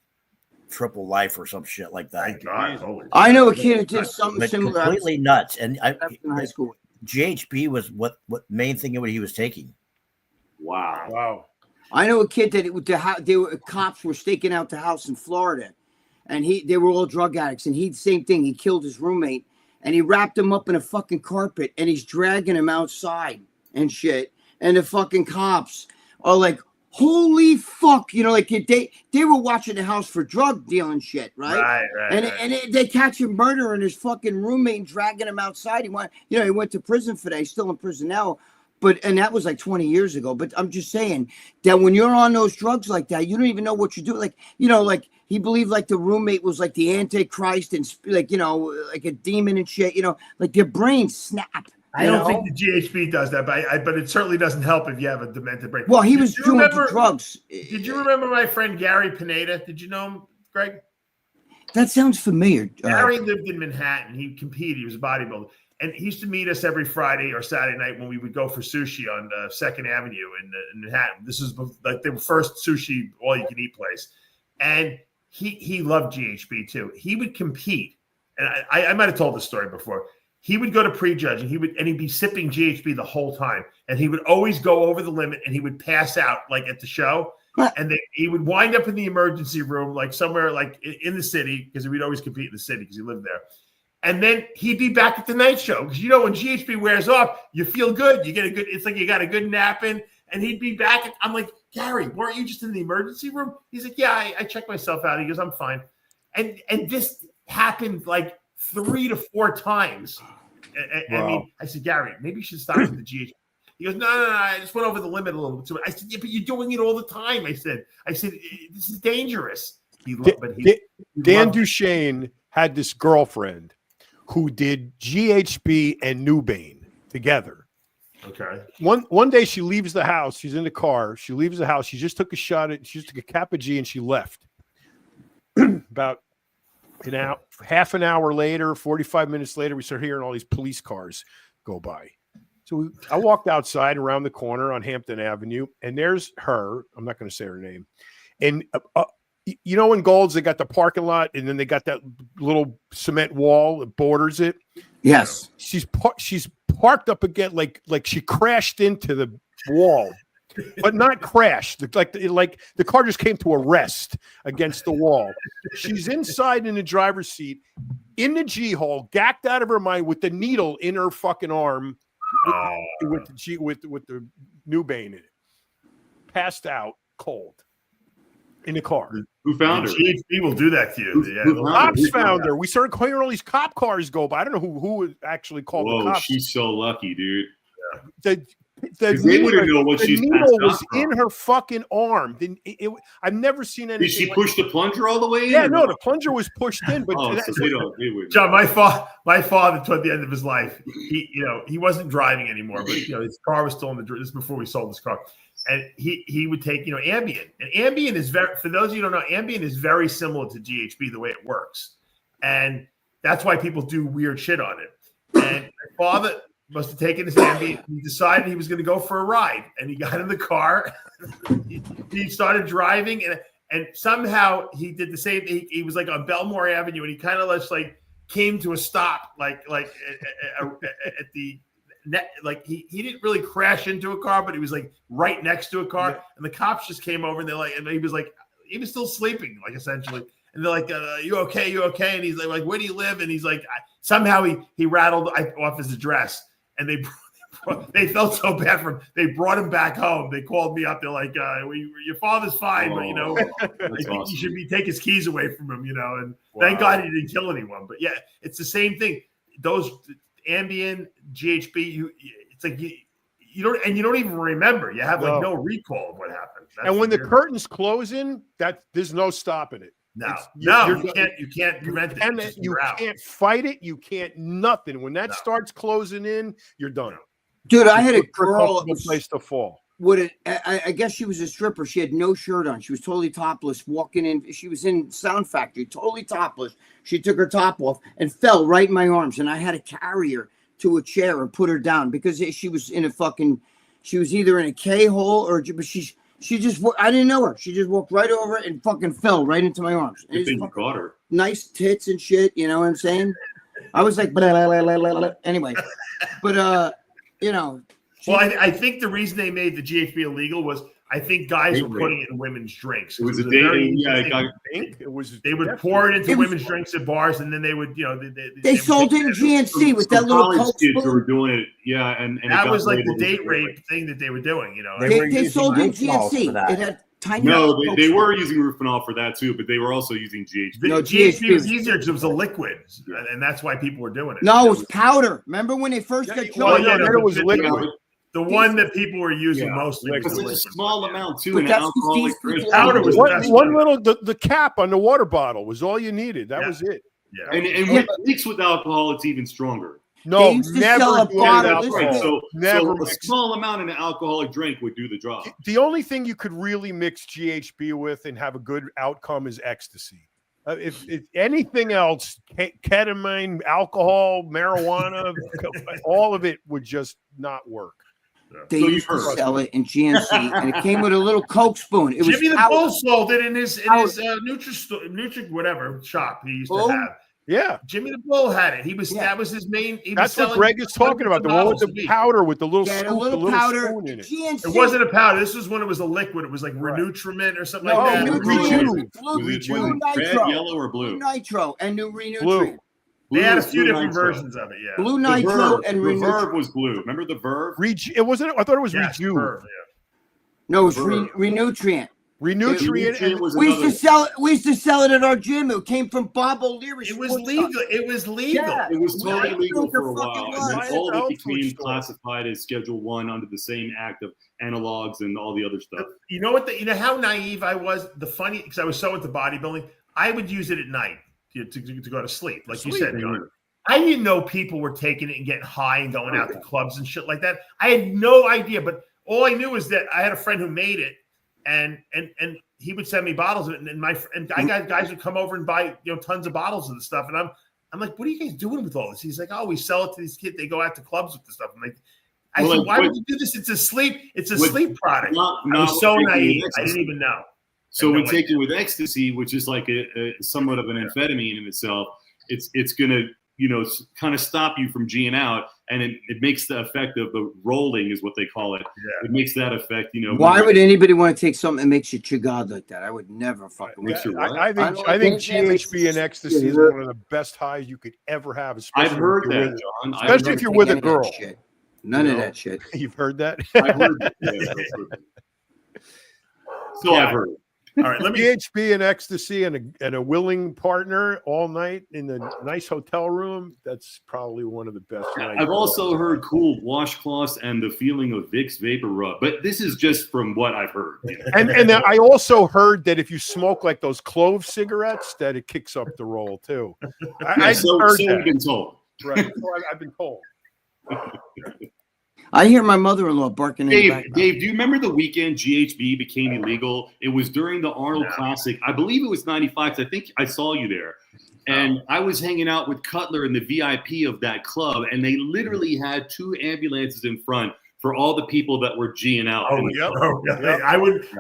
triple life or some shit like that. I know a kid who did something similar. Completely nuts. And in high school. GHB was what main thing he was taking. Wow. I know a kid that cops were staking out the house in Florida, and they were all drug addicts, and same thing. He killed his roommate, and he wrapped him up in a fucking carpet, and he's dragging him outside and shit. And the fucking cops are like, holy fuck, like they were watching the house for drug dealing shit, right? And they catch him murdering his fucking roommate and dragging him outside. He went to prison for that. He's still in prison now, and that was like 20 years ago. But I'm just saying that when you're on those drugs like that, you don't even know what you do. Like, like he believed like the roommate was like the Antichrist and like like a demon and shit. Like their brains snap. I don't think the GHB does that, but it certainly doesn't help if you have a demented brain. Well, he was doing drugs. Did you remember my friend Gary Pineda? Did you know him, Greg? That sounds familiar. Gary lived in Manhattan. He competed. He was a bodybuilder. And he used to meet us every Friday or Saturday night when we would go for sushi on 2nd Avenue in Manhattan. This was like the first sushi all-you-can-eat place. And he loved GHB too. He would compete. And I might have told this story before. He would go to prejudge, and he'd be sipping GHB the whole time, and he would always go over the limit, and he would pass out like at the show, and he would wind up in the emergency room, like somewhere like in the city, because we'd always compete in the city because he lived there. And then he'd be back at the night show because when GHB wears off, you feel good, you get it's like you got a good nap in, and he'd be back. I'm like, Gary, weren't you just in the emergency room? He's like, yeah, I checked myself out. He goes, I'm fine. And this happened like 3 to 4 times. I mean, I said, Gary, maybe you should stop with the GHB. He goes, no, I just went over the limit a little bit too much. I said, yeah, but you're doing it all the time. I said, this is dangerous. Dan Duchesne had this girlfriend who did GHB and Nubain together. Okay. One day she leaves the house. She's in the car. She leaves the house. She just took a Kappa G and she left. About half an hour later, 45 minutes later, we start hearing all these police cars go by. So I walked outside around the corner on Hampton Avenue, and there's her. I'm not going to say her name. And you know, in Gold's, they got the parking lot, and then they got that little cement wall that borders it. Yes. She's parked up again, like she crashed into the wall, but not crashed. Like the car just came to a rest against the wall. She's inside in the driver's seat, in the G hole, gacked out of her mind with the needle in her fucking arm. With the Nubain in it, passed out cold in the car. Who found her? GHB will do that to you. Cops found her. We started hearing all these cop cars go by. I don't know who actually called the cops. She's so lucky, dude. The needle was in her fucking arm. I've never seen anything. Did she push the plunger all the way in? Yeah, no, the plunger was pushed in. But John, my father, toward the end of his life, he wasn't driving anymore, but his car was still in the. This is before we sold his car, and he would take Ambien, and Ambien is very. For those of you who don't know, Ambien is very similar to GHB the way it works, and that's why people do weird shit on it. And my father must have taken his Ambien. He decided he was going to go for a ride, and he got in the car. He started driving, and somehow he did the same thing. He was like on Belmore Avenue, and he kind of just like came to a stop, like at the net. Like he didn't really crash into a car, but he was like right next to a car, and the cops just came over, and he was still sleeping, like essentially. And they're like, "You okay? You okay?" And he's like, "Where do you live?" And he's like, somehow he rattled off his address. And they felt so bad for him. They brought him back home. They called me up. They're like, your father's fine, but I think awesome. You should take his keys away from him, And thank God he didn't kill anyone. But yeah, it's the same thing. Those Ambien, GHB, it's like you don't even remember. You have like no recall of what happened. And when the curtains close in, there's no stopping it. You can't prevent it. You can't fight it. You can't nothing. When that starts closing in, you're done. Dude, I had a girl place to fall. I guess she was a stripper. She had no shirt on. She was totally topless walking in. She was in Sound Factory, totally topless. She took her top off and fell right in my arms. And I had to carry her to a chair and put her down because she was in she was either in a K-hole but she just, I didn't know her. She just walked right over and fucking fell right into my arms. I think you caught her. Nice tits and shit, you know what I'm saying? I was like, blah, blah, blah, blah, blah. Anyway. But, Well, I think the reason they made the GHB illegal was I think guys were putting it in women's drinks. It was a dating. They would pour it into women's drinks at bars, and then they would, they sold it in GNC with that little Coke spoon. Kids who were doing it, and that was like the date rape thing that they were doing. They sold in GNC. It had tiny. No, they were using Rufinol for that too, but they were also using GHB. GHB was easier because it was a liquid, and that's why people were doing it. No, it was powder. Remember when they first got killed? It was liquid. The one that people were using mostly. It's such a small amount too. And alcoholic powder was one little the cap on the water bottle was all you needed. That was it. Yeah. And when it mixed with alcohol, it's even stronger. No, never do alcohol. So a small amount in an alcoholic drink would do the job. The only thing you could really mix GHB with and have a good outcome is ecstasy. If anything else, ketamine, alcohol, marijuana, all of it would just not work. They used to sell it in GNC, and it came with a little Coke spoon. It was Jimmy the Bull sold it in his Nutri whatever shop he used to have. Yeah, Jimmy the Bull had it. That was his main. That's what Greg is talking about. The one with the powder with the little scoop, a little powder spoon in it. GNC. It wasn't a powder. This was when it was a liquid. It was like Renutriment or something like that. Blue red, yellow, or blue? Nitro and new Renutri. Blue. They had a few different versions of it. Yeah, Blue Nitro and the Verve was blue. Remember the Verve? It wasn't. I thought it was Rejuve. Verve, No, it was Renutrient. Renutrient. We used to sell it. We used to sell it at our gym. It came from Bob O'Leary. It was legal. It was legal. Yeah. It was totally legal for a while, and then was. all of it became Store. classified as Schedule 1 under the same act of analogs and all the other stuff. You know what? You know how naive I was. The funny, because I was so into bodybuilding, I would use it at night to go to sleep, like you said, John. I didn't know people were taking it and getting high and going out to clubs and shit like that. I had no idea, but all I knew is that I had a friend who made it, and he would send me bottles of it, and guys would come over and buy tons of bottles of the stuff, and I'm like, what are you guys doing with all this? He's like, oh, we sell it to these kids. They go out to clubs with the stuff. I'm like, said, why would you do this? It's a sleep product. I was so naive. I didn't even know. So when taken with ecstasy, which is like a somewhat of an amphetamine in itself, it's gonna kind of stop you from G'ing out, and it makes the effect of the rolling is what they call it. Yeah. It makes that effect. Why would anybody want to take something that makes you chugad like that? I would never fucking. I think GHB and ecstasy is one of the best highs you could ever have. I've heard that, John. Especially if you're with a girl. None of that shit. You've heard that? I've heard that. So I've heard. All right, let me GHB and ecstasy and a willing partner all night in the nice hotel room. That's probably one of the best nights. I've also heard cool washcloths and the feeling of Vicks Vapor Rub, but this is just from what I've heard. And I also heard that if you smoke like those clove cigarettes, that it kicks up the roll too. So we've been told. Right, so I've been told. I hear my mother-in-law barking. Dave, do you remember the weekend GHB became illegal? It was during the Arnold Classic. I believe it was 95. I think I saw you there. And I was hanging out with Cutler in the VIP of that club, and they literally had 2 ambulances in front for all the people that were G'ing out.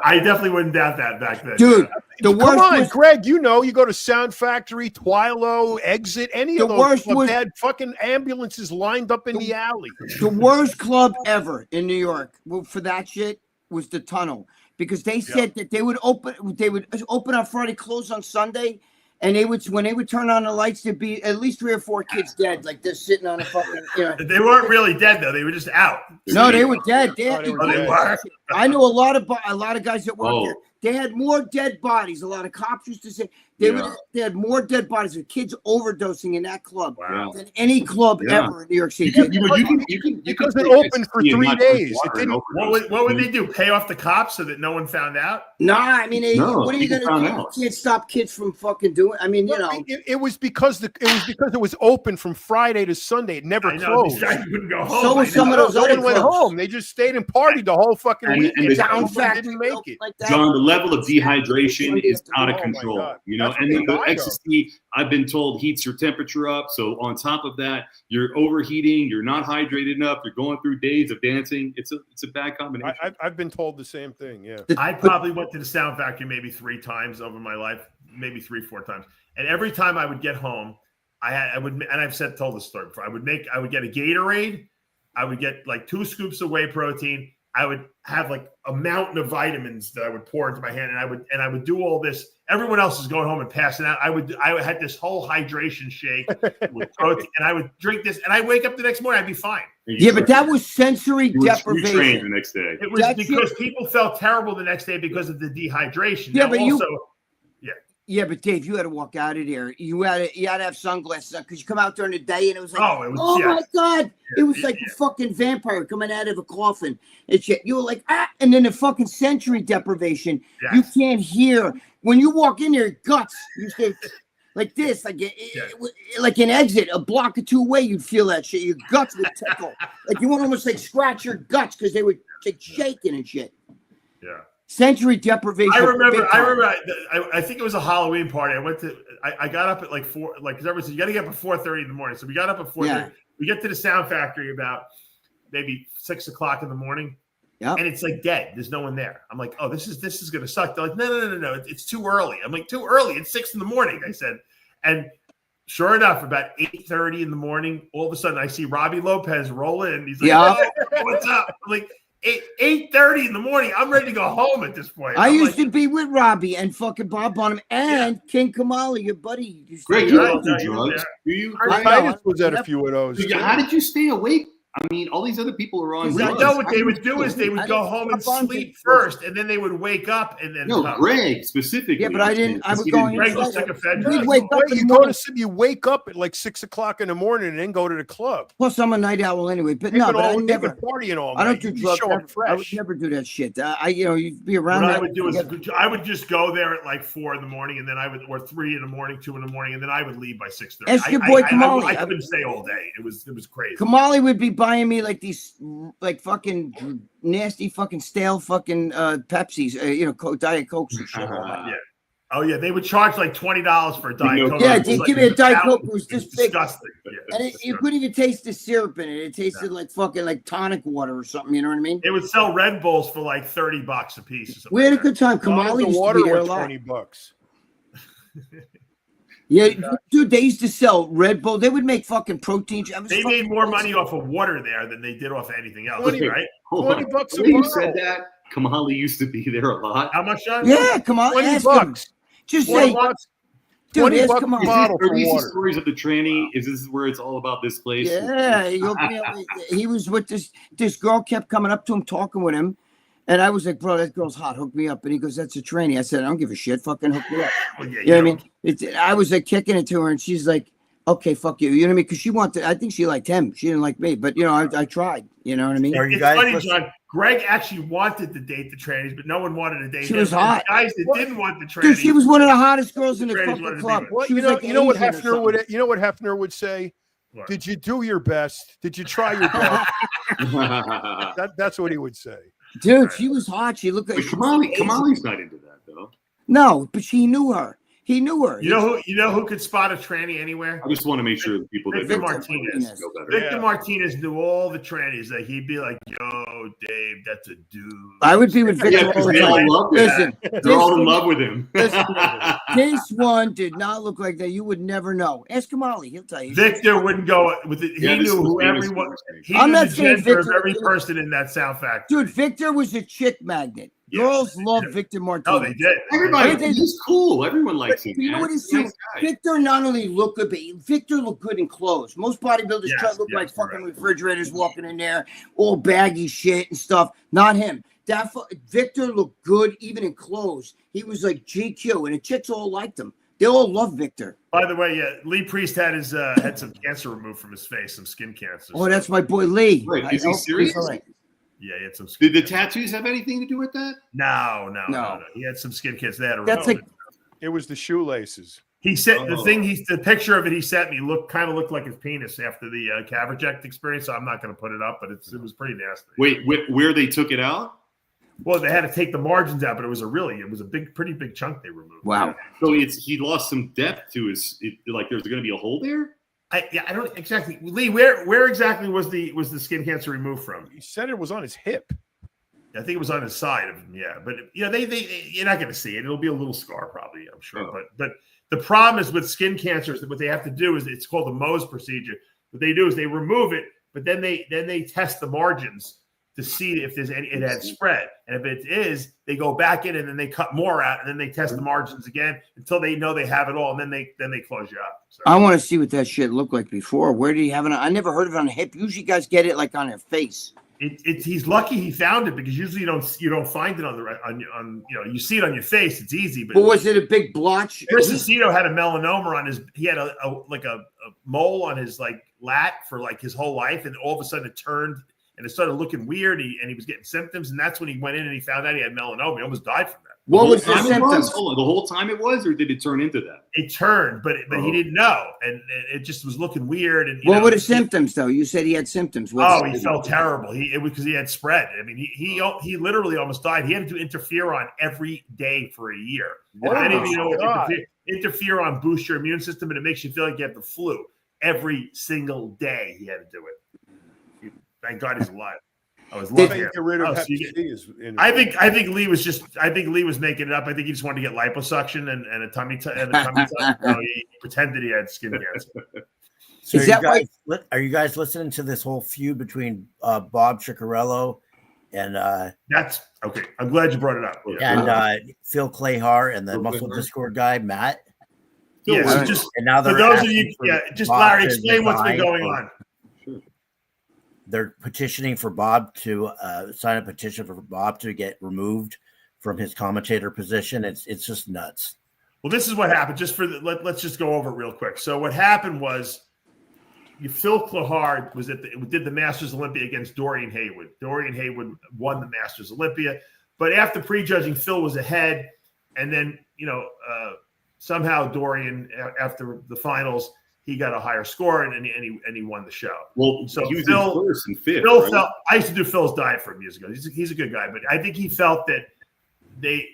I definitely wouldn't doubt that back then. Dude, Come on, Greg, you go to Sound Factory, Twilo, Exit, any of those bad fucking ambulances lined up in the alley. The worst club ever in New York for that shit was the Tunnel, because they said that they would open on Friday, close on Sunday. And when they would turn on the lights, there'd be at least 3 or 4 kids dead, like they're sitting on a fucking. They weren't really dead though; they were just out. No, they were dead. They were. I know a lot of guys that work there. They had more dead bodies. A lot of cops used to say they had more dead bodies of kids overdosing in that club than any club ever in New York City. Because it opened for 3 days. It didn't. What would they do? Pay off the cops so that no one found out? No, I mean, what are you going to do? You can't stop kids from fucking doing. I mean, it was because it was open from Friday to Sunday. It never closed. Wouldn't go home. So was some of those other went home. They just stayed and partied the whole fucking weekend. And Sound Factory didn't make it. like that. John, the level of dehydration is out of control. And then the ecstasy, I've been told, heats your temperature up. So on top of that, you're overheating. You're not hydrated enough. You're going through days of dancing. It's a bad combination. I've been told the same thing. Yeah, I probably went to the Sound Factory maybe 3 times over my life, maybe 3-4 times. And every time I would get home, I would, and I've told this story before. I would get a Gatorade. I would get like 2 scoops of whey protein. I would have like a mountain of vitamins that I would pour into my hand, and I would do all this. Everyone else is going home and passing out. I had this whole hydration shake with protein, and I would drink this, and I'd wake up the next morning, I'd be fine. Yeah, but that was sensory deprivation. You trained the next day. It was because people felt terrible the next day because of the dehydration. Yeah, but Yeah, but Dave, you had to walk out of there. You had to have sunglasses on because you come out during the day and it was like, oh my God. It was like a fucking vampire coming out of a coffin and shit. You were like, and then the fucking sensory deprivation. Yes. You can't hear. When you walk in there, guts, you say like this, like an exit, a block or 2 away, you'd feel that shit. Your guts would tickle. Like you would almost like scratch your guts because they were like shaking and shit. Yeah. Sensory deprivation. I remember. I think it was a Halloween party. I got up at like 4, like because everyone said you got to get up at 4:30 in the morning. So we got up at 4:30. Yeah. We get to the Sound Factory about maybe 6 o'clock in the morning. Yeah. And it's like dead. There's no one there. I'm like, oh, this is gonna suck. They're like, no. It's too early. I'm like, too early. It's 6 in the morning. I said, and sure enough, about 8:30 in the morning, all of a sudden I see Robbie Lopez roll in. He's like, oh, what's up? I'm like, 8:30 in the morning. I'm ready to go home at this point. I used to be with Robbie and fucking Bob Bonham and King Kamala, your buddy. Greg, you don't do drugs. Do you? Titus was at a few of those. How did you stay awake I mean, all these other people are on. You know what they would do is they would go home and sleep first, and then they would wake up and then. No, Greg specifically. Yeah, but I didn't. I was going. Greg was like a fed. You wake up at like 6 o'clock in the morning and then go to the club. Plus, I'm a night owl anyway. But no, but I never partying all night. I don't do drugs. I would never do that shit. You'd be around. What I would do is I would just go there at like 4 a.m, and then I would, or 3 a.m, 2 a.m, and then I would leave by 6:30. Ask your boy Kamali. I couldn't stay all day. It was crazy. Kamali would be buying me like these like fucking nasty fucking stale fucking Pepsis, Diet Cokes and shit. Yeah. Oh yeah, they would charge like $20 for a Diet Coke. Yeah, they give me a Diet Coke. It was just disgusting. Yeah. And you couldn't even taste the syrup in it. It tasted like fucking like tonic water or something. You know what I mean? They would sell Red Bulls for like $30 a piece. We had a good time. Kamali used to be there a lot. $20. Yeah, dude, they used to sell Red Bull. They would make fucking protein. They made more money off of water there than they did off of anything else, right? $20 a bottle. You said that Kamali used to be there a lot. How much, John? Yeah, come on, $20. Just say, dude, $20 come on. bottle for these water. Stories of the tranny. Is this where it's all about this place? Yeah, he was with this girl. Kept coming up to him, talking with him. And I was like, bro, that girl's hot. Hook me up. And he goes, that's a tranny. I said, I don't give a shit. Fucking hook me up. Well, yeah, you know what I mean? I was like kicking it to her, and she's like, okay, fuck you. You know what I mean? Because she wanted, I think she liked him. She didn't like me. But, I tried. You know what I mean? It's funny, John. Greg actually wanted to date the trannies, but no one wanted to date him. She was hot. The guys that didn't want the trannies. Dude, she was one of the hottest girls in the fucking club. Well, she was like you know what Hefner would say? What? Did you do your best? Did you try your best? That's what he would say. Dude, she was hot. She looked like Kamali's not into that though. No, but she knew her. He knew her. You know who could spot a tranny anywhere? I just want to make sure the people that Victor know Martinez. know better. Victor Martinez knew all the trannies. Like he'd be like, "Yo, Dave, that's a dude." I would be with Victor all the time. Listen, they're all in love with him. This one did not look like that. You would never know. Ask Kamali; he'll tell you. Victor wouldn't go with it. He knew who everyone. He knew the gender of every person in that sound factory. Dude, Victor was a chick magnet. Girls love Victor Martinez. Oh, they did. Everybody, he's cool. Everyone likes him. You know what he's saying? Victor not only looked good, but Victor looked good in clothes. Most bodybuilders try to look like fucking refrigerators walking in there, all baggy shit and stuff. Not him. Victor looked good even in clothes. He was like GQ, and the chicks all liked him. They all love Victor. By the way, Lee Priest had had some cancer removed from his face, some skin cancer. Oh, that's my boy Lee. Wait, is he serious? Yeah, he had some. Did the tattoos have anything to do with that? No. He had some skin cancer. They had a That's like it was the shoelaces. He said the picture of it he sent me looked like his penis after the Caverject experience. So I'm not going to put it up, but it was pretty nasty. Wait, where they took it out? Well, they had to take the margins out, but it was a pretty big chunk they removed. Wow. So he lost some depth to his. Like there's going to be a hole there. I don't exactly. Lee, where exactly was the skin cancer removed from? He said it was on his hip. I think it was on his side of him. Yeah, but they you're not going to see it. It'll be a little scar probably, I'm sure. Oh. But the problem is with skin cancers that what they have to do is it's called the Mohs procedure. What they do is they remove it, but then they test the margins to see if there's it had spread. And if it is, they go back in and then they cut more out and then they test the margins again until they know they have it all. And then they close you up. So. I want to see what that shit looked like before. Where did he have it? I never heard of it on the hip. Usually guys get it like on their face. He's lucky he found it because usually you don't find it on you see it on your face. It's easy. But was it a big blotch? Chris Aceto had a melanoma on his. He had a mole on his like lat for like his whole life, and all of a sudden it turned. And it started looking weird, and he was getting symptoms, and that's when he went in and he found out he had melanoma. He almost died from that. What was the symptoms? The whole time it was, or did it turn into that? It turned, but he didn't know, and it just was looking weird. And what were the symptoms, though? You said he had symptoms. He felt terrible. It was because he had spread. I mean, he literally almost died. He had to do interferon every day for a year. Many of you know what interferon boosts your immune system, and it makes you feel like you have the flu every single day. He had to do it. Thank God he's alive. I was lucky. I think Lee was making it up. I think he just wanted to get liposuction and a tummy tuck. No, he pretended he had skin cancer. So are you guys listening to this whole feud between Bob Ciccarello and that's okay? I'm glad you brought it up. And Phil Clayhar and the Muscle Discord guy Matt. Yeah, so just and now for those of you, just Larry, explain what's been going on. they're petitioning for Bob to sign a petition for Bob to get removed from his commentator position. It's just nuts. Well, this is what happened. Just for let's just go over it real quick. So what happened was, Phil Clahard did the Masters Olympia against Dorian Haywood. Dorian Haywood won the Masters Olympia, but after prejudging, Phil was ahead, and then somehow Dorian, after the finals, he got a higher score and he won the show. Well, so he was Phil, in first and fifth. Phil right? felt, I used to do Phil's diet for him years ago. He's a good guy, but I think he felt that they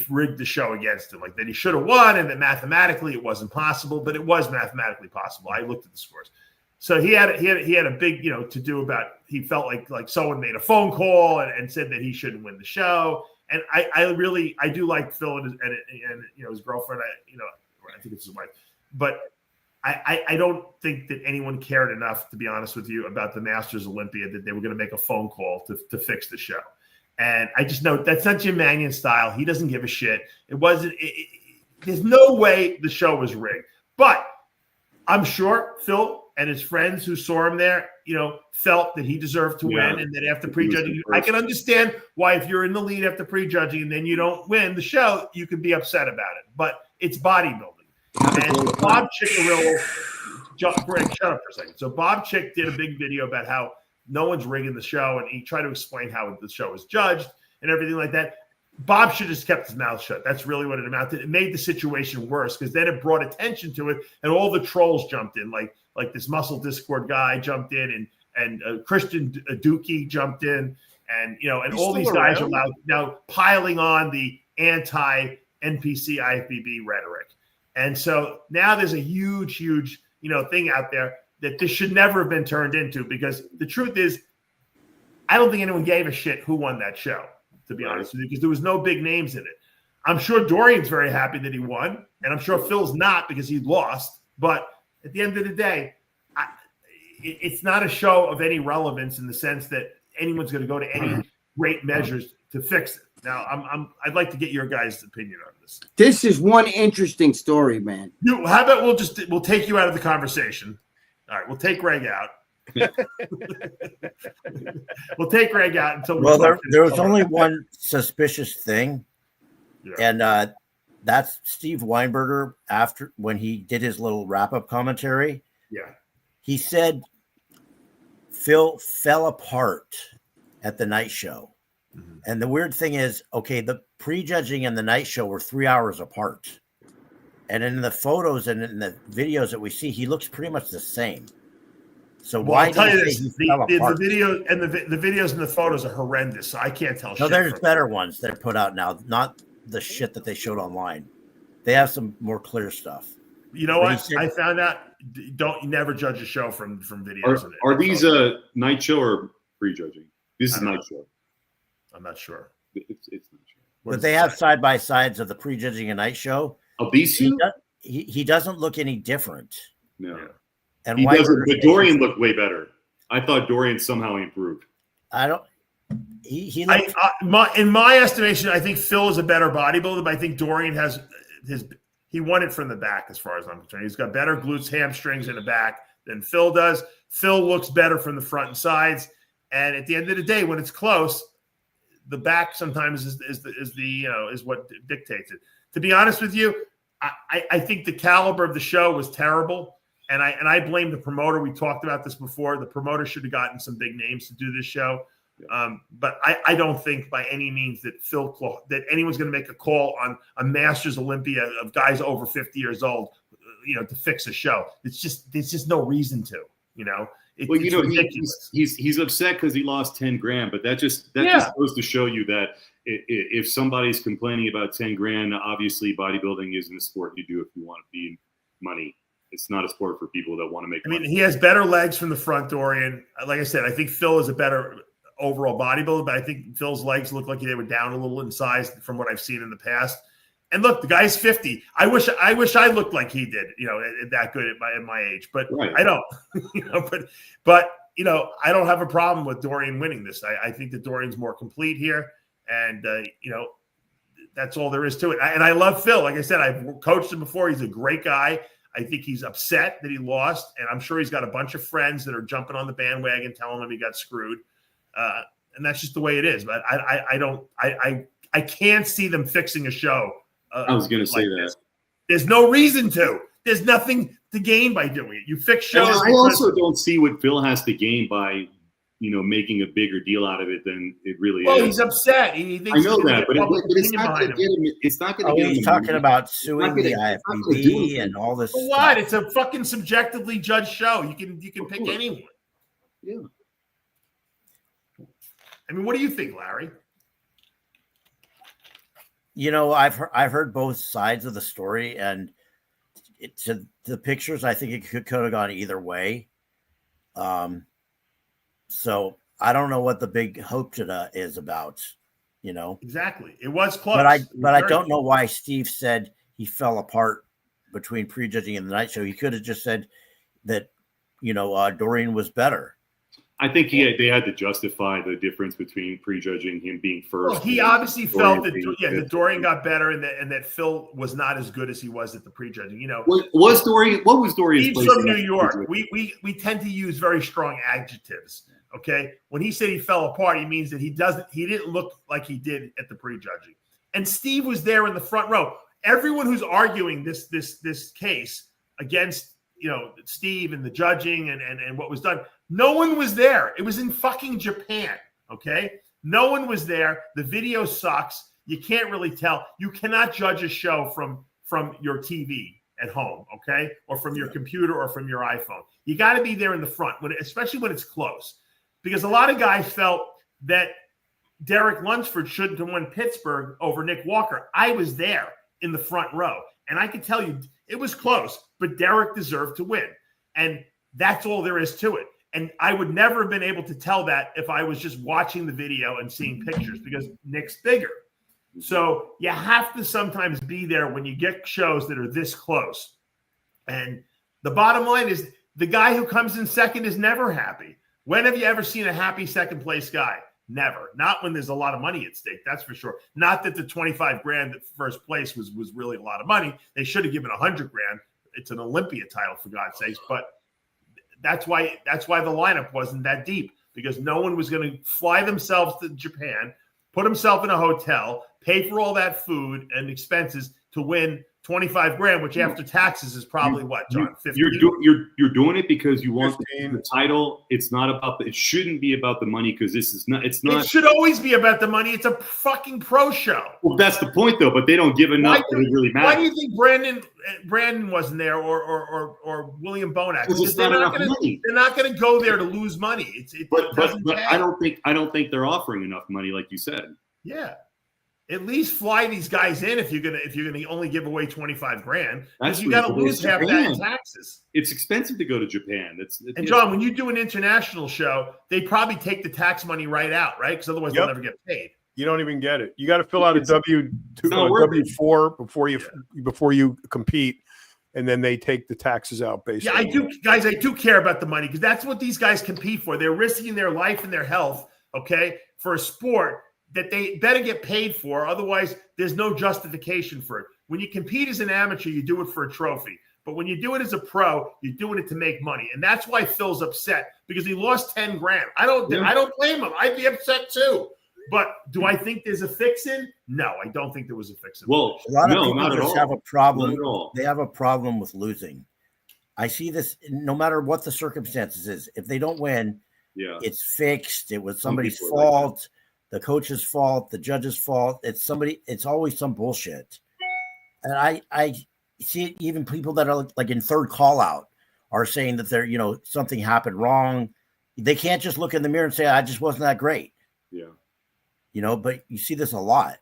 rigged the show against him, like that he should have won, and that mathematically it wasn't possible, but it was mathematically possible. I looked at the scores. So he had a big, to do about, he felt like someone made a phone call and said that he shouldn't win the show. And I do like Phil and his girlfriend. I think it's his wife, but I don't think that anyone cared enough, to be honest with you, about the Masters Olympia that they were going to make a phone call to fix the show. And I just know that's not Jim Mannion style. He doesn't give a shit. It wasn't. There's no way the show was rigged. But I'm sure Phil and his friends who saw him there, felt that he deserved to win, and that after prejudging, I can understand why if you're in the lead after prejudging and then you don't win the show, you can be upset about it. But it's bodybuilding. And Bob Chickarillo, Greg, shut up for a second. So Bob Chick did a big video about how no one's rigging the show, and he tried to explain how the show was judged and everything like that. Bob should have just kept his mouth shut. That's really what it amounted to. It made the situation worse because then it brought attention to it, and all the trolls jumped in, like this Muscle Discord guy jumped in, and Christian Dookie jumped in, and and all these guys are now piling on the anti-NPC IFBB rhetoric. And so now there's a huge thing out there that this should never have been turned into, because the truth is, I don't think anyone gave a shit who won that show, to be honest with you, because there was no big names in it. I'm sure Dorian's very happy that he won, and I'm sure Phil's not because he lost. But at the end of the day, it's not a show of any relevance in the sense that anyone's going to go to any great measures to fix it. Now, I'd like to get your guys' opinion on this. This is one interesting story, man. How about we'll take you out of the conversation. All right, we'll take Greg out. We'll take Greg out until there was only one suspicious thing, and that's Steve Weinberger. After when he did his little wrap-up commentary, he said Phil fell apart at the night show. Mm-hmm. And the weird thing is, okay, the prejudging and the night show were 3 hours apart, and in the photos and in the videos that we see, he looks pretty much the same. So why? I'll tell you this: the video and the videos and the photos are horrendous. So I can't tell. No, there's better ones that are put out now, not the shit that they showed online. They have some more clear stuff. You know what? I found out. You never judge a show from videos. Are these night show or prejudging? This is night show. I'm not sure. It's not sure. But they have side by sides of the prejudging and night show. Of these two, he doesn't look any different. No. Yeah. And he doesn't, but Dorian looked way better. I thought Dorian somehow improved. I don't. He in my estimation, I think Phil is a better bodybuilder, but I think Dorian has he won it from the back as far as I'm concerned. He's got better glutes, hamstrings in the back than Phil does. Phil looks better from the front and sides. And at the end of the day, when it's close, the back sometimes is what dictates it. To be honest with you, I think the caliber of the show was terrible. And I blame the promoter. We talked about this before. The promoter should have gotten some big names to do this show. But I don't think by any means that that anyone's going to make a call on a Masters Olympia of guys over 50 years old, to fix a show. There's just no reason to, It's ridiculous. He's upset because he lost 10 grand, but that just goes to show you that if somebody's complaining about 10 grand, obviously bodybuilding isn't a sport you do if you want to be money. It's not a sport for people that want to make money. He has better legs from the front, Dorian. Like I said, I think Phil is a better overall bodybuilder, but I think Phil's legs look like they were down a little in size from what I've seen in the past. And look, the guy's 50. I wish I looked like he did, that good at my age, but I don't, but I don't have a problem with Dorian winning this. I think that Dorian's more complete here, and that's all there is to it. And I love Phil. Like I said, I've coached him before. He's a great guy. I think he's upset that he lost, and I'm sure he's got a bunch of friends that are jumping on the bandwagon telling him he got screwed. And that's just the way it is. But I can't see them fixing a show. I was going to say that. There's no reason to. There's nothing to gain by doing it. You fix shows. I also don't see what Phil has to gain by, making a bigger deal out of it than it really is. Well, he's upset. He thinks I know that, but it's not going to get him. It's not going to get him. He's talking about suing the IFBB and all this. For what? It's a fucking subjectively judged show. You can pick anyone. Yeah. I mean, what do you think, Larry? I've heard both sides of the story, and to the pictures, I think it could have gone either way. So I don't know what the big hope is about. Exactly. It was close. But I don't know why Steve said he fell apart between prejudging and the night show. He could have just said that Dorian was better. I think they had to justify the difference between prejudging him being first. Well, he obviously felt that Dorian got better and that Phil was not as good as he was at the prejudging. What was Dorian's He's place from New York. We tend to use very strong adjectives. Okay, when he said he fell apart, he means that he didn't look like he did at the prejudging. And Steve was there in the front row. Everyone who's arguing this case against Steve and the judging and what was done. No one was there. It was in fucking Japan, okay? No one was there. The video sucks. You can't really tell. You cannot judge a show from your TV at home, okay? Or from your computer or from your iPhone. You got to be there in the front, especially when it's close. Because a lot of guys felt that Derek Lunsford shouldn't have won Pittsburgh over Nick Walker. I was there in the front row, and I can tell you it was close, but Derek deserved to win. And that's all there is to it. And I would never have been able to tell that if I was just watching the video and seeing pictures because Nick's bigger. So you have to sometimes be there when you get shows that are this close. And the bottom line is the guy who comes in second is never happy. When have you ever seen a happy second place guy? Never. Not when there's a lot of money at stake, that's for sure. Not that the 25 grand at first place was really a lot of money. They should have given 100 grand. It's an Olympia title, for God's sakes. But that's why the lineup wasn't that deep, because no one was going to fly themselves to Japan, put himself in a hotel, pay for all that food and expenses to win 25 grand, which after taxes is probably what, John? 15? You're doing it because you want the title. It's not about it shouldn't be about the money, because it's not. It should always be about the money. It's a fucking pro show. Well, that's the point, though. But they don't give enough that it really matters. Why do you think Brandon wasn't there or William Bonac? Because they're not going to go there to lose money. But I don't think they're offering enough money, like you said. Yeah. At least fly these guys in if you're gonna only give away 25 grand, because you got to lose half that in taxes. It's expensive to go to Japan. And John, when you do an international show, they probably take the tax money right out, right? Because otherwise they'll never get paid. You don't even get it. You got to fill out a W-4 before you compete, and then they take the taxes out. Basically, I do care about the money, because that's what these guys compete for. They're risking their life and their health, okay, for a sport that they better get paid for. Otherwise, there's no justification for it. When you compete as an amateur, you do it for a trophy. But when you do it as a pro, you're doing it to make money. And that's why Phil's upset, because he lost 10 grand. I don't blame him. I'd be upset too. But do I think there's a fix-in? No, I don't think there was a fix-in. Well, a lot of people just have a problem. They have a problem with losing. I see this no matter what the circumstances is. If they don't win, it's fixed. It was somebody's fault. The coach's fault, the judge's fault. It's always some bullshit. And I see it, even people that are like in third call out are saying that they're, something happened wrong. They can't just look in the mirror and say, I just wasn't that great. Yeah. But you see this a lot.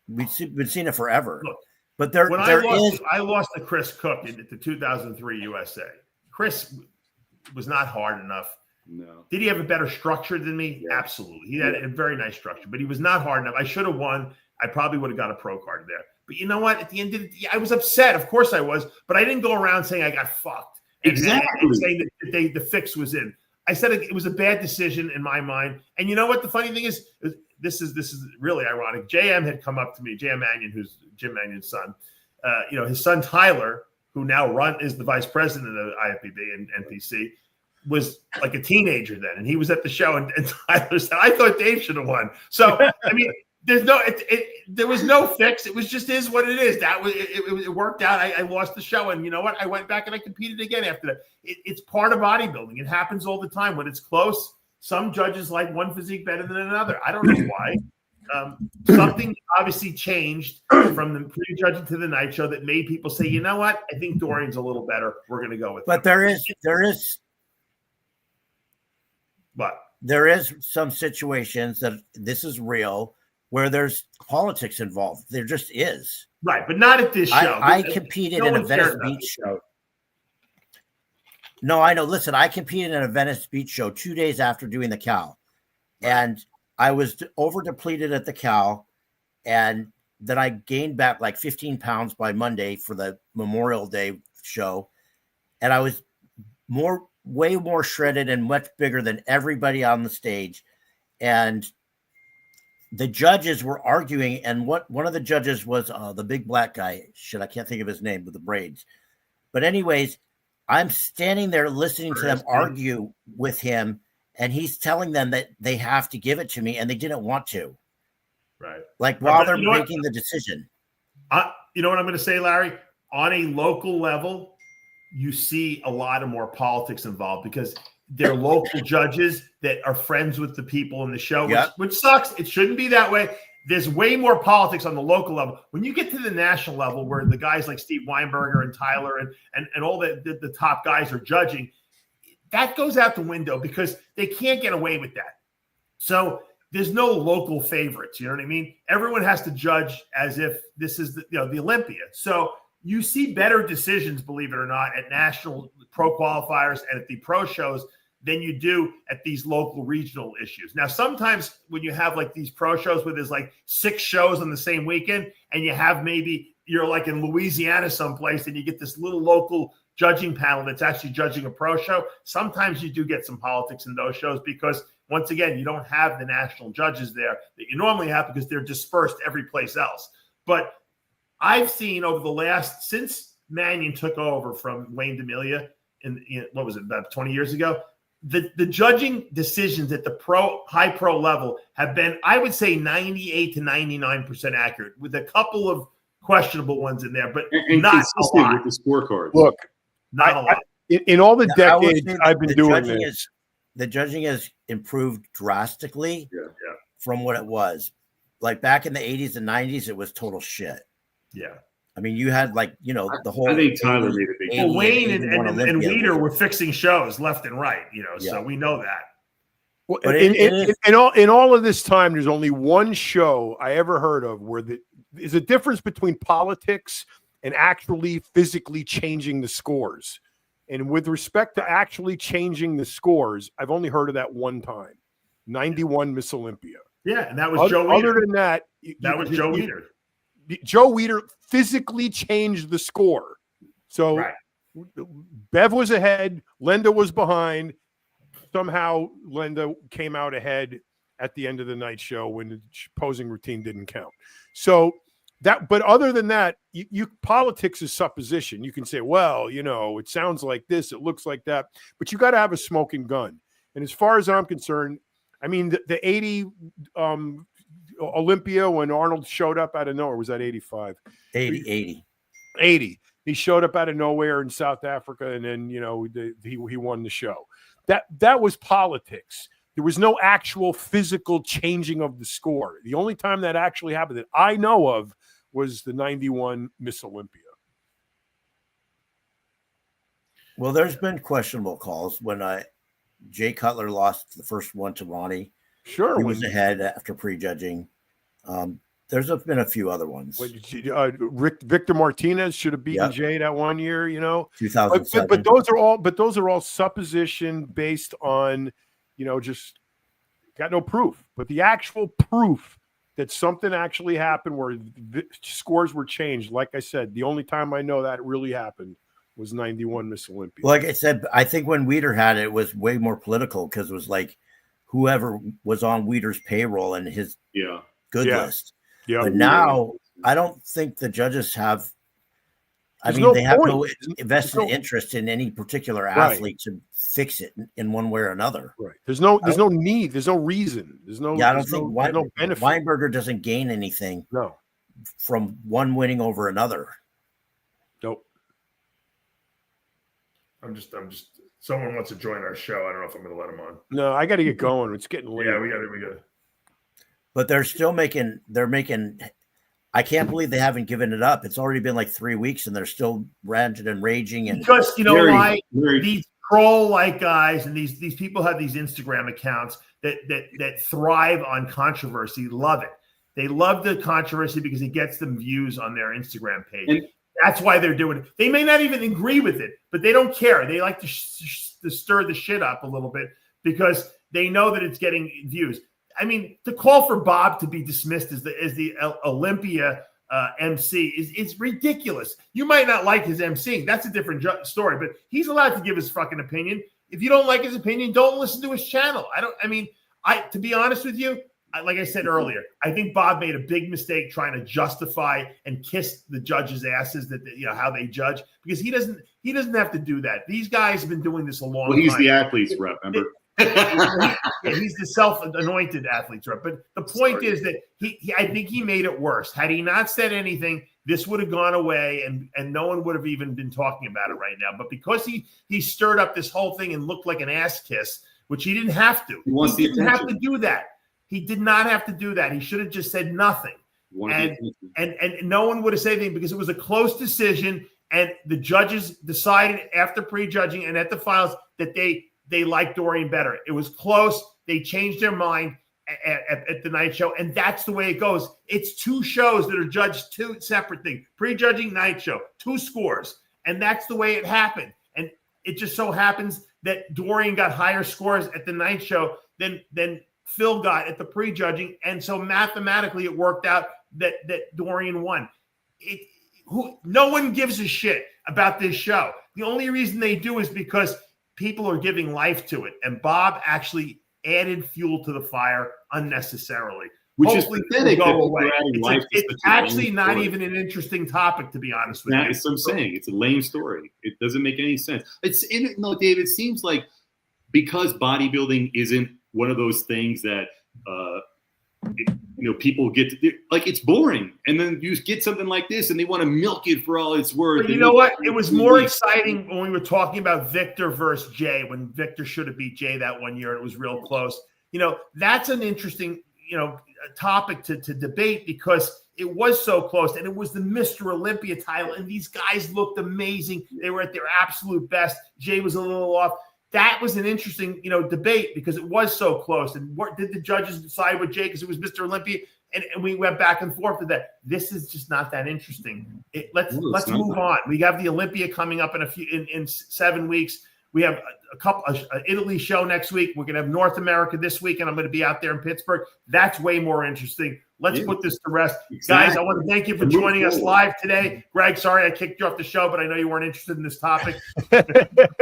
We've been seeing it forever. Look, but I lost to Chris Cook at the 2003 USA. Chris was not hard enough. No. Did he have a better structure than me? Yeah. Absolutely. He had a very nice structure, but he was not hard enough. I should have won. I probably would have got a pro card there. But you know what? At the end of the day, I was upset. Of course I was, but I didn't go around saying I got fucked. And saying that the fix was in. I said it was a bad decision in my mind. And you know what? The funny thing is, this is really ironic. JM had come up to me, JM Mannion, who's Jim Mannion's son. His son Tyler, who now is the vice president of IFBB and NPC, was like a teenager then, and he was at the show, and Tyler said, "I thought Dave should have won." So I mean, there was no fix. It was just is what it is. That was it worked out. I lost the show, and you know what? I went back and I competed again after that. It's part of bodybuilding. It happens all the time when it's close. Some judges like one physique better than another. I don't know why. Something obviously changed from the pre-judging to the night show that made people say, "You know what? I think Dorian's a little better. We're going to go with." But him. There is some situations that this is real where there's politics involved. There just is. Right, but not at this show. I competed in a Venice Beach show. No, I know. Listen, I competed in a Venice Beach show 2 days after doing the Cal. And I was over depleted at the Cal. And then I gained back like 15 pounds by Monday for the Memorial Day show. And I was way more shredded and much bigger than everybody on the stage. And the judges were arguing, and one of the judges was the big black guy. Shit, I can't think of his name, with the braids. But anyways, I'm standing there listening to them argue with him, and he's telling them that they have to give it to me, and they didn't want to. Right. Like while they're making the decision. You know what I'm going to say, Larry? On a local level, you see a lot of more politics involved because they're local judges that are friends with the people in the show, which sucks. It shouldn't be that way. There's way more politics on the local level. When you get to the national level, where the guys like Steve Weinberger and Tyler and all the top guys are judging, that goes out the window because they can't get away with that. So there's no local favorites. You know what I mean? Everyone has to judge as if this is the Olympia. So you see better decisions, believe it or not, at national pro qualifiers and at the pro shows than you do at these local regional issues. Now, sometimes when you have like these pro shows where there's like 6 shows on the same weekend and you have maybe you're like in Louisiana someplace and you get this little local judging panel that's actually judging a pro show, sometimes you do get some politics in those shows because, once again, you don't have the national judges there that you normally have because they're dispersed every place else. But I've seen over the last, since Mannion took over from Wayne D'Amelia in what was it, about 20 years ago, the judging decisions at the high pro level have been, I would say, 98 to 99% accurate, with a couple of questionable ones in there, but not a lot. With the scorecards. Look, not a lot. In all the decades I've been doing this, the judging has improved drastically from what it was. Like back in the 80s and 90s, it was total shit. Yeah. I mean, you had like, the whole. I think Tyler made a big deal. Well, Wayne and Weeder were fixing shows left and right, so we know that. Well, in all of this time, there's only one show I ever heard of where there's a difference between politics and actually physically changing the scores. And with respect to actually changing the scores, I've only heard of that one time. 91 Miss Olympia. Yeah, and that was Joe Weeder. Other than that, Joe Weeder. Joe Weeder physically changed the score. So Bev was ahead, Linda was behind. Somehow Linda came out ahead at the end of the night show when the posing routine didn't count. So but other than that, politics is supposition. You can say, well, it sounds like this, it looks like that, but you got to have a smoking gun. And as far as I'm concerned, I mean, the 80 Olympia, when Arnold showed up out of nowhere, was that 85? 80. He showed up out of nowhere in South Africa, and then he won the show. That was politics. There was no actual physical changing of the score. The only time that actually happened that I know of was the 91 Miss Olympia. Well, there's been questionable calls when Jay Cutler lost the first one to Ronnie. Sure. He was ahead after prejudging. There's been a few other ones. Victor Martinez should have beaten Jay that one year, 2007. But those are all supposition based on, just got no proof. But the actual proof that something actually happened where the scores were changed, like I said, the only time I know that really happened was 91 Miss Olympia. Like I said, I think when Weeder had it, it was way more political because it was like whoever was on Weeder's payroll and his good list. Yeah. But now I don't think the judges have. I mean, they have no vested interest in any particular athlete to fix it in one way or another. Right. There's no need. There's no reason. There's no. Yeah, I don't think no benefit. Weinberger doesn't gain anything. No. From one winning over another. Nope. I'm just. Someone wants to join our show. I don't know if I'm going to let him on. No, I got to get going. It's getting late. Yeah, we got it. But they're still making. They're making. I can't believe they haven't given it up. It's already been like 3 weeks, and they're still ranting and raging. And because you know why these troll-like guys and these people have these Instagram accounts that thrive on controversy. Love it. They love the controversy because it gets them views on their Instagram page. And that's why they're doing it. They may not even agree with it, but they don't care. They like to stir the shit up a little bit because they know that it's getting views. I mean, to call for Bob to be dismissed as the Olympia MC is ridiculous. You might not like his MCing. That's a different story, but he's allowed to give his fucking opinion. If you don't like his opinion, don't listen to his channel. To be honest with you, like I said earlier, I think Bob made a big mistake trying to justify and kiss the judges' asses that how they judge, because he doesn't have to do that. These guys have been doing this a long time. Well, he's the athletes rep, remember? He's the self-anointed athletes rep. But the point is that I think he made it worse. Had he not said anything, this would have gone away, and no one would have even been talking about it right now. But because he stirred up this whole thing and looked like an ass kiss, which he didn't have to. He didn't have to do that. He did not have to do that. He should have just said nothing. And no one would have said anything because it was a close decision, and the judges decided after prejudging and at the finals that they liked Dorian better. It was close. They changed their mind at the night show, and that's the way it goes. It's 2 shows that are judged 2 separate things. Prejudging, night show, 2 scores, and that's the way it happened. And it just so happens that Dorian got higher scores at the night show than Phil got at the prejudging, and so mathematically it worked out that Dorian won. No one gives a shit about this show. The only reason they do is because people are giving life to it, and Bob actually added fuel to the fire unnecessarily. Which hopefully is pathetic. Go away. It's actually not even an interesting topic, to be honest with you. That's what I'm saying. It's a lame story. It doesn't make any sense. Dave, it seems like because bodybuilding isn't one of those things that people get to do, like, it's boring, and then you get something like this and they want to milk it for all it's worth. But you know what? It was more exciting when we were talking about Victor versus Jay, when Victor should have beat Jay that one year. It was real close. That's an interesting topic to debate because it was so close, and it was the Mr. Olympia title, and these guys looked amazing. They were at their absolute best. Jay was a little off. That was an interesting, debate because it was so close. And what did the judges decide with Jay? Because it was Mr. Olympia, and we went back and forth with that. This is just not that interesting. Let's move on. We have the Olympia coming up in 7 weeks. We have a Italy show next week. We're going to have North America this week, and I'm going to be out there in Pittsburgh. That's way more interesting. Let's put this to rest. Exactly. Guys, I want to thank you for joining us live today. Greg, sorry I kicked you off the show, but I know you weren't interested in this topic.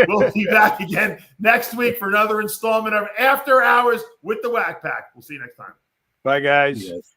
We'll be back again next week for another installment of After Hours with the Whack Pack. We'll see you next time. Bye, guys. Yes.